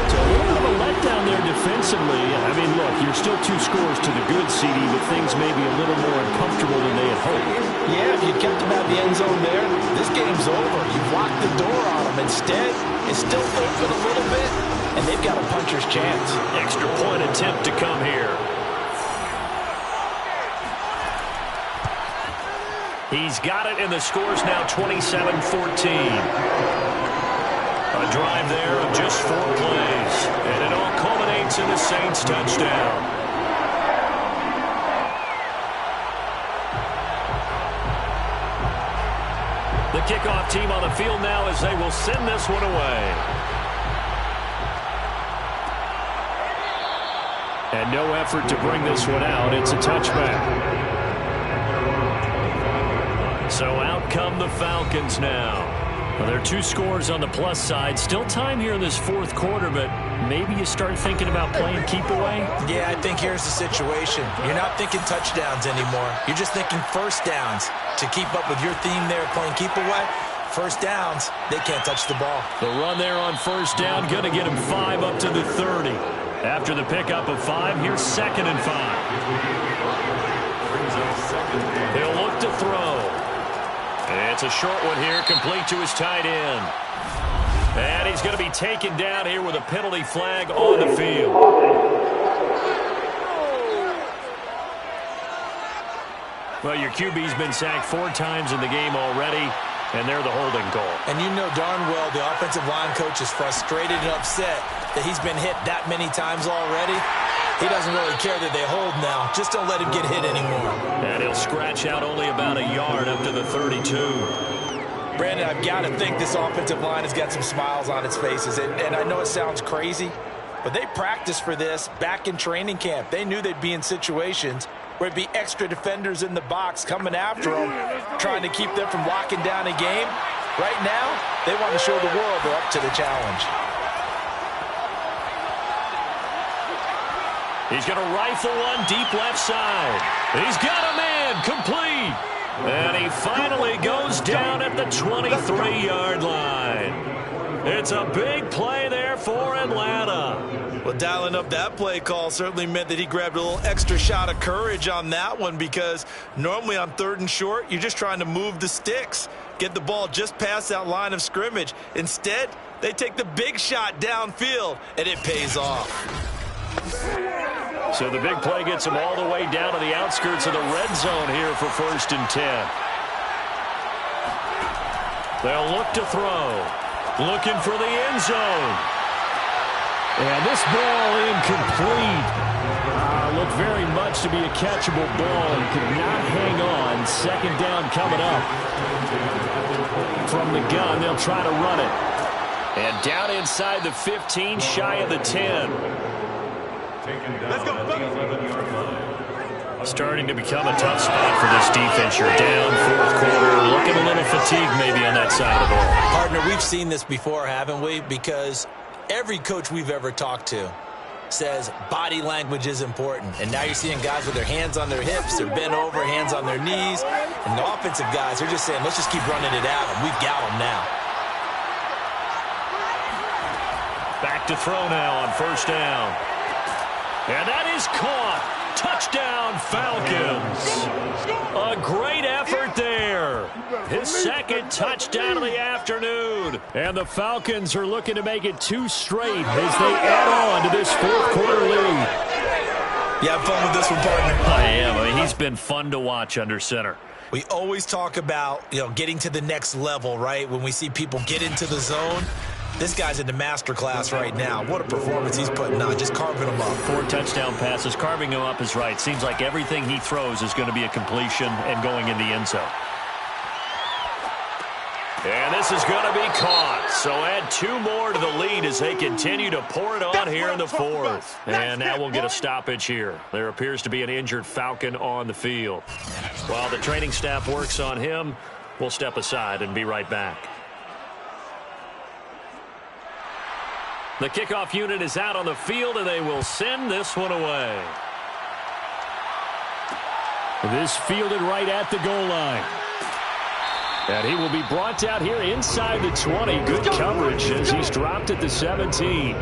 So a little bit of a letdown there defensively. I mean, look, you're still 2 scores to the good, CD, but things may be a little more uncomfortable than they had hoped. Yeah, if you kept him out of the end zone there, this game's over. You've locked the door on him. Instead, it's still open a little bit, and they've got a puncher's chance. Extra point attempt to come here. He's got it, and the score's now 27-14. A drive there of just 4 plays, and it all culminates in the Saints touchdown. The kickoff team on the field now as they will send this one away. And no effort to bring this one out. It's a touchback. So out come the Falcons now. Well, there are 2 scores on the plus side. Still time here in this 4th quarter, but maybe you start thinking about playing keep away? Yeah, I think here's the situation. You're not thinking touchdowns anymore. You're just thinking first downs. To keep up with your theme there, playing keep away, first downs, they can't touch the ball. The run there on first down, going to get him 5 up to the 30. After the pickup of 5, here's 2nd and 5. He'll look to throw. It's a short one here, complete to his tight end. And he's going to be taken down here with a penalty flag on the field. Well, your QB's been sacked 4 times in the game already, and they're the holding goal. And you know darn well the offensive line coach is frustrated and upset that he's been hit that many times already. He doesn't really care that they hold now. Just don't let him get hit anymore. And he'll scratch out only about a yard up to the 32. Brandon, I've got to think this offensive line has got some smiles on its faces. And I know it sounds crazy, but they practiced for this back in training camp. They knew they'd be in situations where it'd be extra defenders in the box coming after them, trying to keep them from locking down a game. Right now, they want to show the world they're up to the challenge. He's going to rifle one deep left side. He's got a man complete. And he finally goes down at the 23-yard line. It's a big play there for Atlanta. Well, dialing up that play call certainly meant that he grabbed a little extra shot of courage on that one, because normally on 3rd and short, you're just trying to move the sticks, get the ball just past that line of scrimmage. Instead, they take the big shot downfield, and it pays off. So the big play gets them all the way down to the outskirts of the red zone here for 1st and 10. They'll look to throw. Looking for the end zone. And this ball incomplete. Looked very much to be a catchable ball and could not hang on. 2nd down coming up. From the gun, they'll try to run it. And down inside the 15, shy of the 10. Let's go. Starting to become a tough spot for this defense. You're down 4th quarter. Looking a little fatigued maybe on that side of the ball. Partner, we've seen this before, haven't we? Because every coach we've ever talked to says body language is important. And now you're seeing guys with their hands on their hips, they're bent over, hands on their knees. And the offensive guys are just saying, let's just keep running it out, and we've got them now. Back to throw now on 1st down. And that is caught. Touchdown, Falcons. A great effort there. His 2nd touchdown of the afternoon. And the Falcons are looking to make it 2 straight as they add on to this 4th quarter lead. You have fun with this one, partner? I am. I mean, he's been fun to watch under center. We always talk about, getting to the next level, right? When we see people get into the zone. This guy's in the master class right now. What a performance he's putting on, just carving them up. 4 touchdown passes. Carving them up is right. Seems like everything he throws is going to be a completion and going in the end zone. And this is going to be caught. So add 2 more to the lead as they continue to pour it on here in the 4th. And now we'll get a stoppage here. There appears to be an injured Falcon on the field. While the training staff works on him, we'll step aside and be right back. The kickoff unit is out on the field, and they will send this one away. This fielded right at the goal line. And he will be brought out here inside the 20. Good coverage as he's dropped at the 17.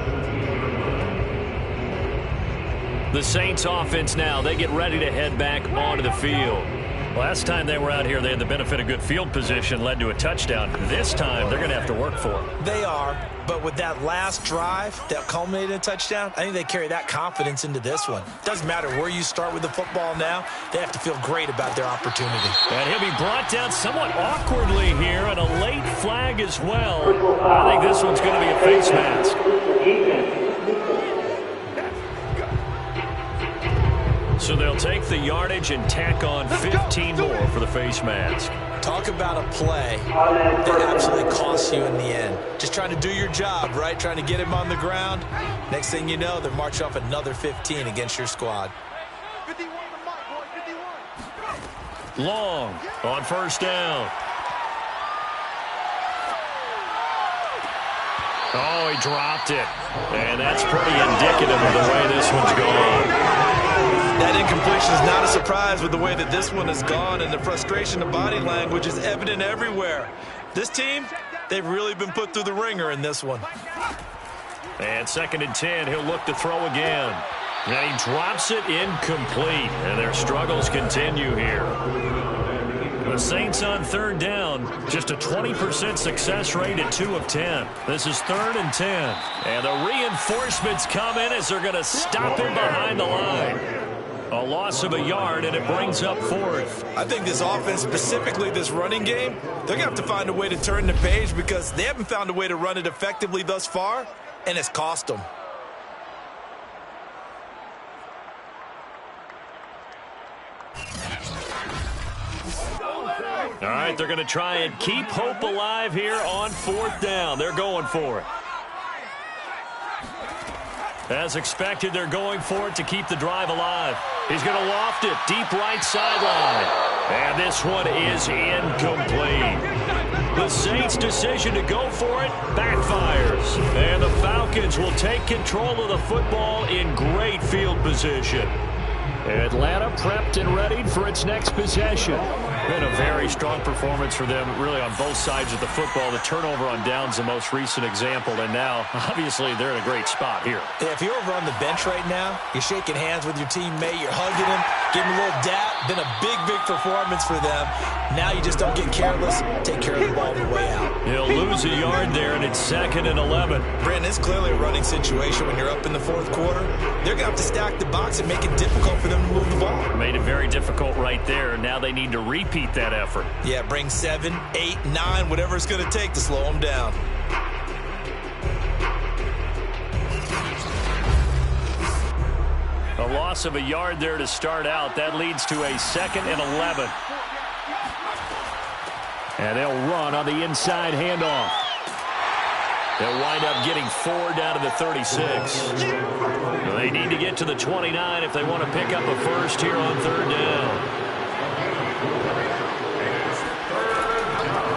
The Saints offense now, they get ready to head back onto the field. Last time they were out here, they had the benefit of good field position, led to a touchdown. This time, they're going to have to work for it. They are, but with that last drive that culminated in a touchdown, I think they carry that confidence into this one. Doesn't matter where you start with the football now, they have to feel great about their opportunity. And he'll be brought down somewhat awkwardly here, and a late flag as well. I think this one's going to be a face mask. So they'll take the yardage and tack on 15 more for the face mask. Talk about a play that absolutely costs you in the end. Just trying to do your job, right? Trying to get him on the ground. Next thing you know, they're marching off another 15 against your squad. Long on 1st down. Oh, he dropped it. And that's pretty indicative of the way this one's going. That incompletion is not a surprise with the way that this one has gone, and the frustration of body language is evident everywhere. This team, they've really been put through the ringer in this one. And 2nd and 10, he'll look to throw again. And he drops it incomplete, and their struggles continue here. The Saints on 3rd down, just a 20% success rate at 2 of 10. This is 3rd and 10. And the reinforcements come in as they're going to stop him behind the line. A loss of a yard, and it brings up 4th. I think this offense, specifically this running game, they're going to have to find a way to turn the page because they haven't found a way to run it effectively thus far, and it's cost them. All right, they're going to try and keep hope alive here on 4th down. They're going for it. As expected, they're going for it to keep the drive alive. He's going to loft it deep right sideline. And this one is incomplete. The Saints' decision to go for it backfires. And the Falcons will take control of the football in great field position. Atlanta prepped and readied for its next possession. Been a very strong performance for them, really, on both sides of the football. The turnover on downs, the most recent example, and now, obviously, they're in a great spot here. Yeah, if you're over on the bench right now, you're shaking hands with your teammate, you're hugging him, giving him a little dap. Been a big, big performance for them. Now you just don't get careless. Take care of the ball on the way out. He'll lose a yard there, and it's 2nd and 11. Brandon, it's clearly a running situation when you're up in the fourth quarter. They're going to have to stack the box and make it difficult for them to move the ball. Made it very difficult right there. Now they need to repeat that effort. Yeah, bring 7, 8, 9, whatever it's going to take to slow them down. A loss of a yard there to start out. That leads to a 2nd and 11. And they'll run on the inside handoff. They'll wind up getting 4 down to the 36. They need to get to the 29 if they want to pick up a first here on 3rd down.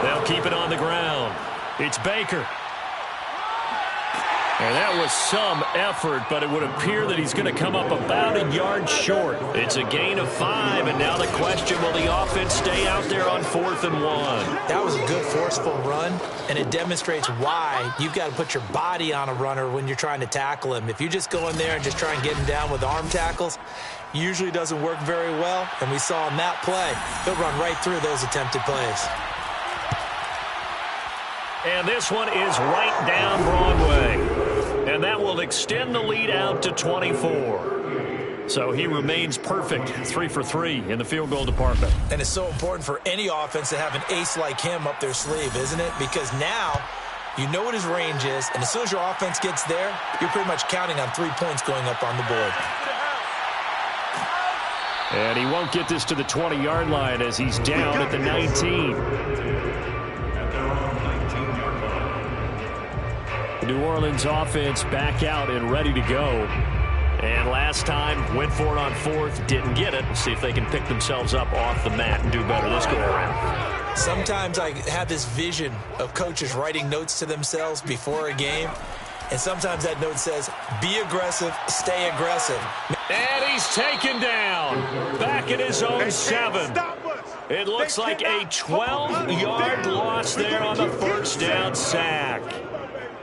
They'll keep it on the ground. It's Baker. And that was some effort, but it would appear that he's going to come up about a yard short. It's a gain of 5, and now the question, will the offense stay out there on 4th and 1? That was a good, forceful run, and it demonstrates why you've got to put your body on a runner when you're trying to tackle him. If you just go in there and just try and get him down with arm tackles, usually doesn't work very well, and we saw in that play, he'll run right through those attempted plays. And this one is right down Broadway. And that will extend the lead out to 24. So he remains perfect, 3 for 3 in the field goal department. And it's so important for any offense to have an ace like him up their sleeve, isn't it? Because now you know what his range is, and as soon as your offense gets there, you're pretty much counting on 3 points going up on the board. And he won't get this to the 20-yard line as he's down at the 19. New Orleans offense back out and ready to go. And last time, went for it on 4th, didn't get it. We'll see if they can pick themselves up off the mat and do better this go around. Sometimes I have this vision of coaches writing notes to themselves before a game. And sometimes that note says, be aggressive, stay aggressive. And he's taken down. Back at his own 7. It looks like a 12-yard loss there on the first down sack.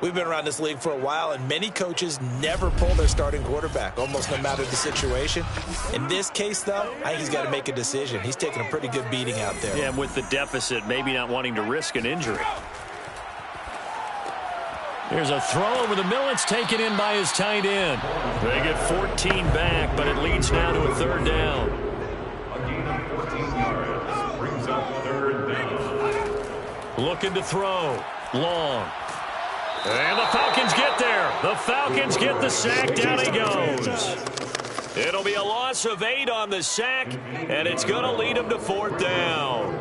We've been around this league for a while, and many coaches never pull their starting quarterback, almost no matter the situation. In this case, though, I think he's got to make a decision. He's taking a pretty good beating out there. Yeah, and with the deficit, maybe not wanting to risk an injury. There's a throw over the middle. It's taken in by his tight end. They get 14 back, but it leads now to a 3rd down. A gain of 14 yards brings up 3rd down. Looking to throw. Long. And the Falcons get there. The Falcons get the sack. Down he goes. It'll be a loss of 8 on the sack, and it's going to lead him to 4th down.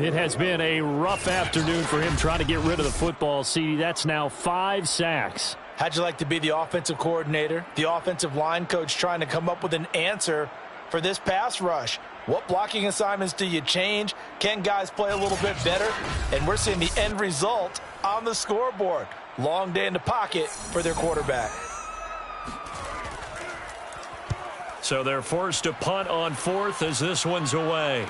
It has been a rough afternoon for him trying to get rid of the football. See, that's now 5 sacks. How'd you like to be the offensive coordinator, the offensive line coach trying to come up with an answer for this pass rush? What blocking assignments do you change? Can guys play a little bit better? And we're seeing the end result on the scoreboard. Long day in the pocket for their quarterback. So they're forced to punt on 4th as this one's away.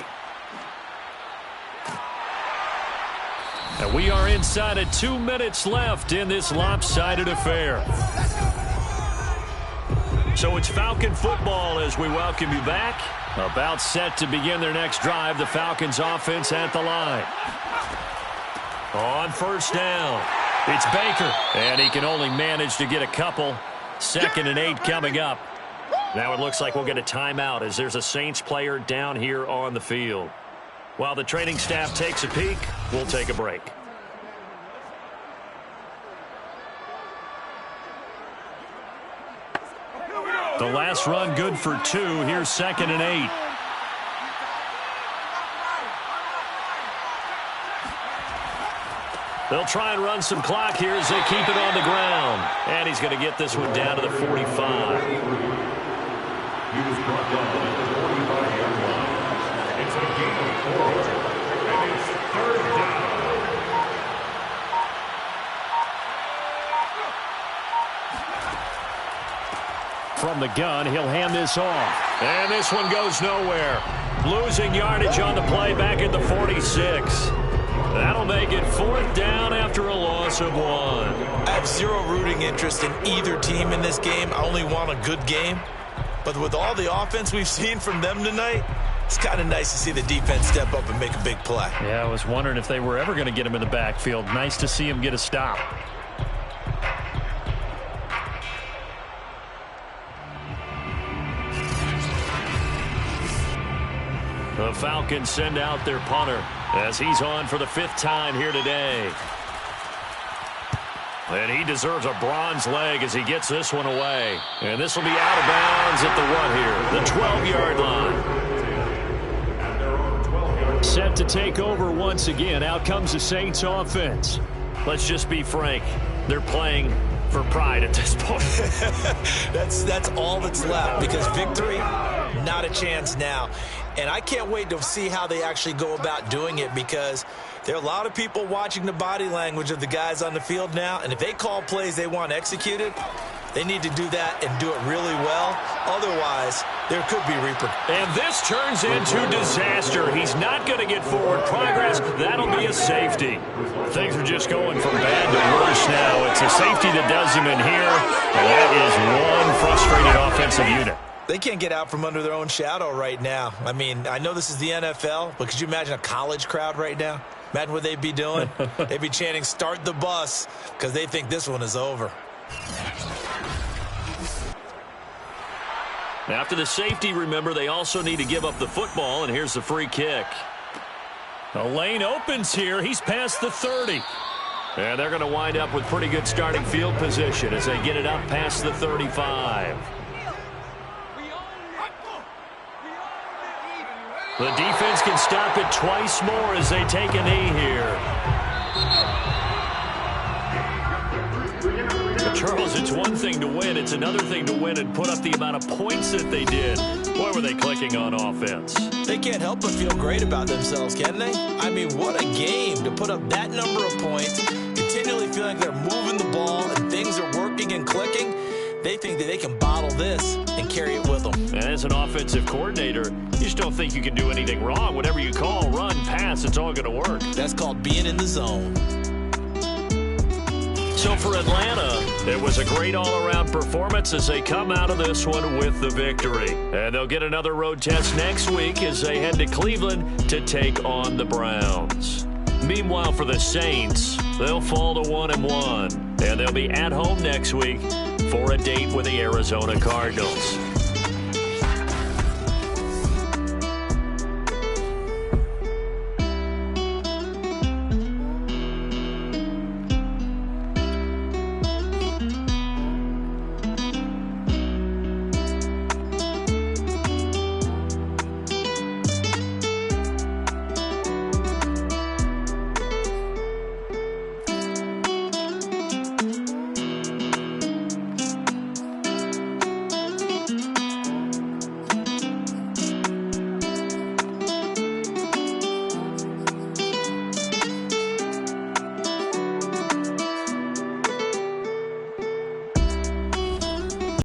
And we are inside of 2 minutes left in this lopsided affair. So it's Falcon football as we welcome you back. About set to begin their next drive. The Falcons offense at the line. On 1st down, it's Baker. And he can only manage to get a couple. 2nd and 8 coming up. Now it looks like we'll get a timeout as there's a Saints player down here on the field. While the training staff takes a peek, we'll take a break. The last run good for 2. Here's 2nd and 8. They'll try and run some clock here as they keep it on the ground. And he's going to get this one down to the 45. He was brought down at the 45-yard line. It's a gain of 4. And it's 3rd down. From the gun, he'll hand this off. And this one goes nowhere. Losing yardage on the play back at the 46. That'll make it 4th down after a loss of 1. I have zero rooting interest in either team in this game. I only want a good game. But with all the offense we've seen from them tonight, it's kind of nice to see the defense step up and make a big play. Yeah, I was wondering if they were ever going to get him in the backfield. Nice to see him get a stop. The Falcons send out their punter as he's on for the 5th time here today. And he deserves a bronze leg as he gets this one away. And this will be out of bounds at the what here? The 12-yard line. Set to take over once again. Out comes the Saints offense. Let's just be frank. They're playing for pride at this point. That's all that's left, because victory, not a chance now. And I can't wait to see how they actually go about doing it, because there are a lot of people watching the body language of the guys on the field now, and if they call plays they want executed, they need to do that and do it really well. Otherwise, there could be repercussions. And this turns into disaster. He's not going to get forward progress. That'll be a safety. Things are just going from bad to worse now. It's a safety that does him in here, and that is one frustrated offensive unit. They can't get out from under their own shadow right now. I mean, I know this is the NFL, but could you imagine a college crowd right now? Imagine what they'd be doing. They'd be chanting, "Start the bus," because they think this one is over. After the safety, remember, they also need to give up the football, and here's the free kick. The lane opens here. He's past the 30. And they're going to wind up with pretty good starting field position as they get it up past the 35. The defense can stop it twice more as they take a knee here. But Charles, it's one thing to win. It's another thing to win and put up the amount of points that they did. Boy, were they clicking on offense. They can't help but feel great about themselves, can they? I mean, what a game to put up that number of points, continually feeling like they're moving the ball and things are working and clicking. They think that they can bottle this and carry it with them. And as an offensive coordinator, you just don't think you can do anything wrong. Whatever you call, run, pass, it's all going to work. That's called being in the zone. So for Atlanta, it was a great all-around performance as they come out of this one with the victory. And they'll get another road test next week as they head to Cleveland to take on the Browns. Meanwhile, for the Saints, they'll fall to 1-1, and they'll be at home next week for a date with the Arizona Cardinals.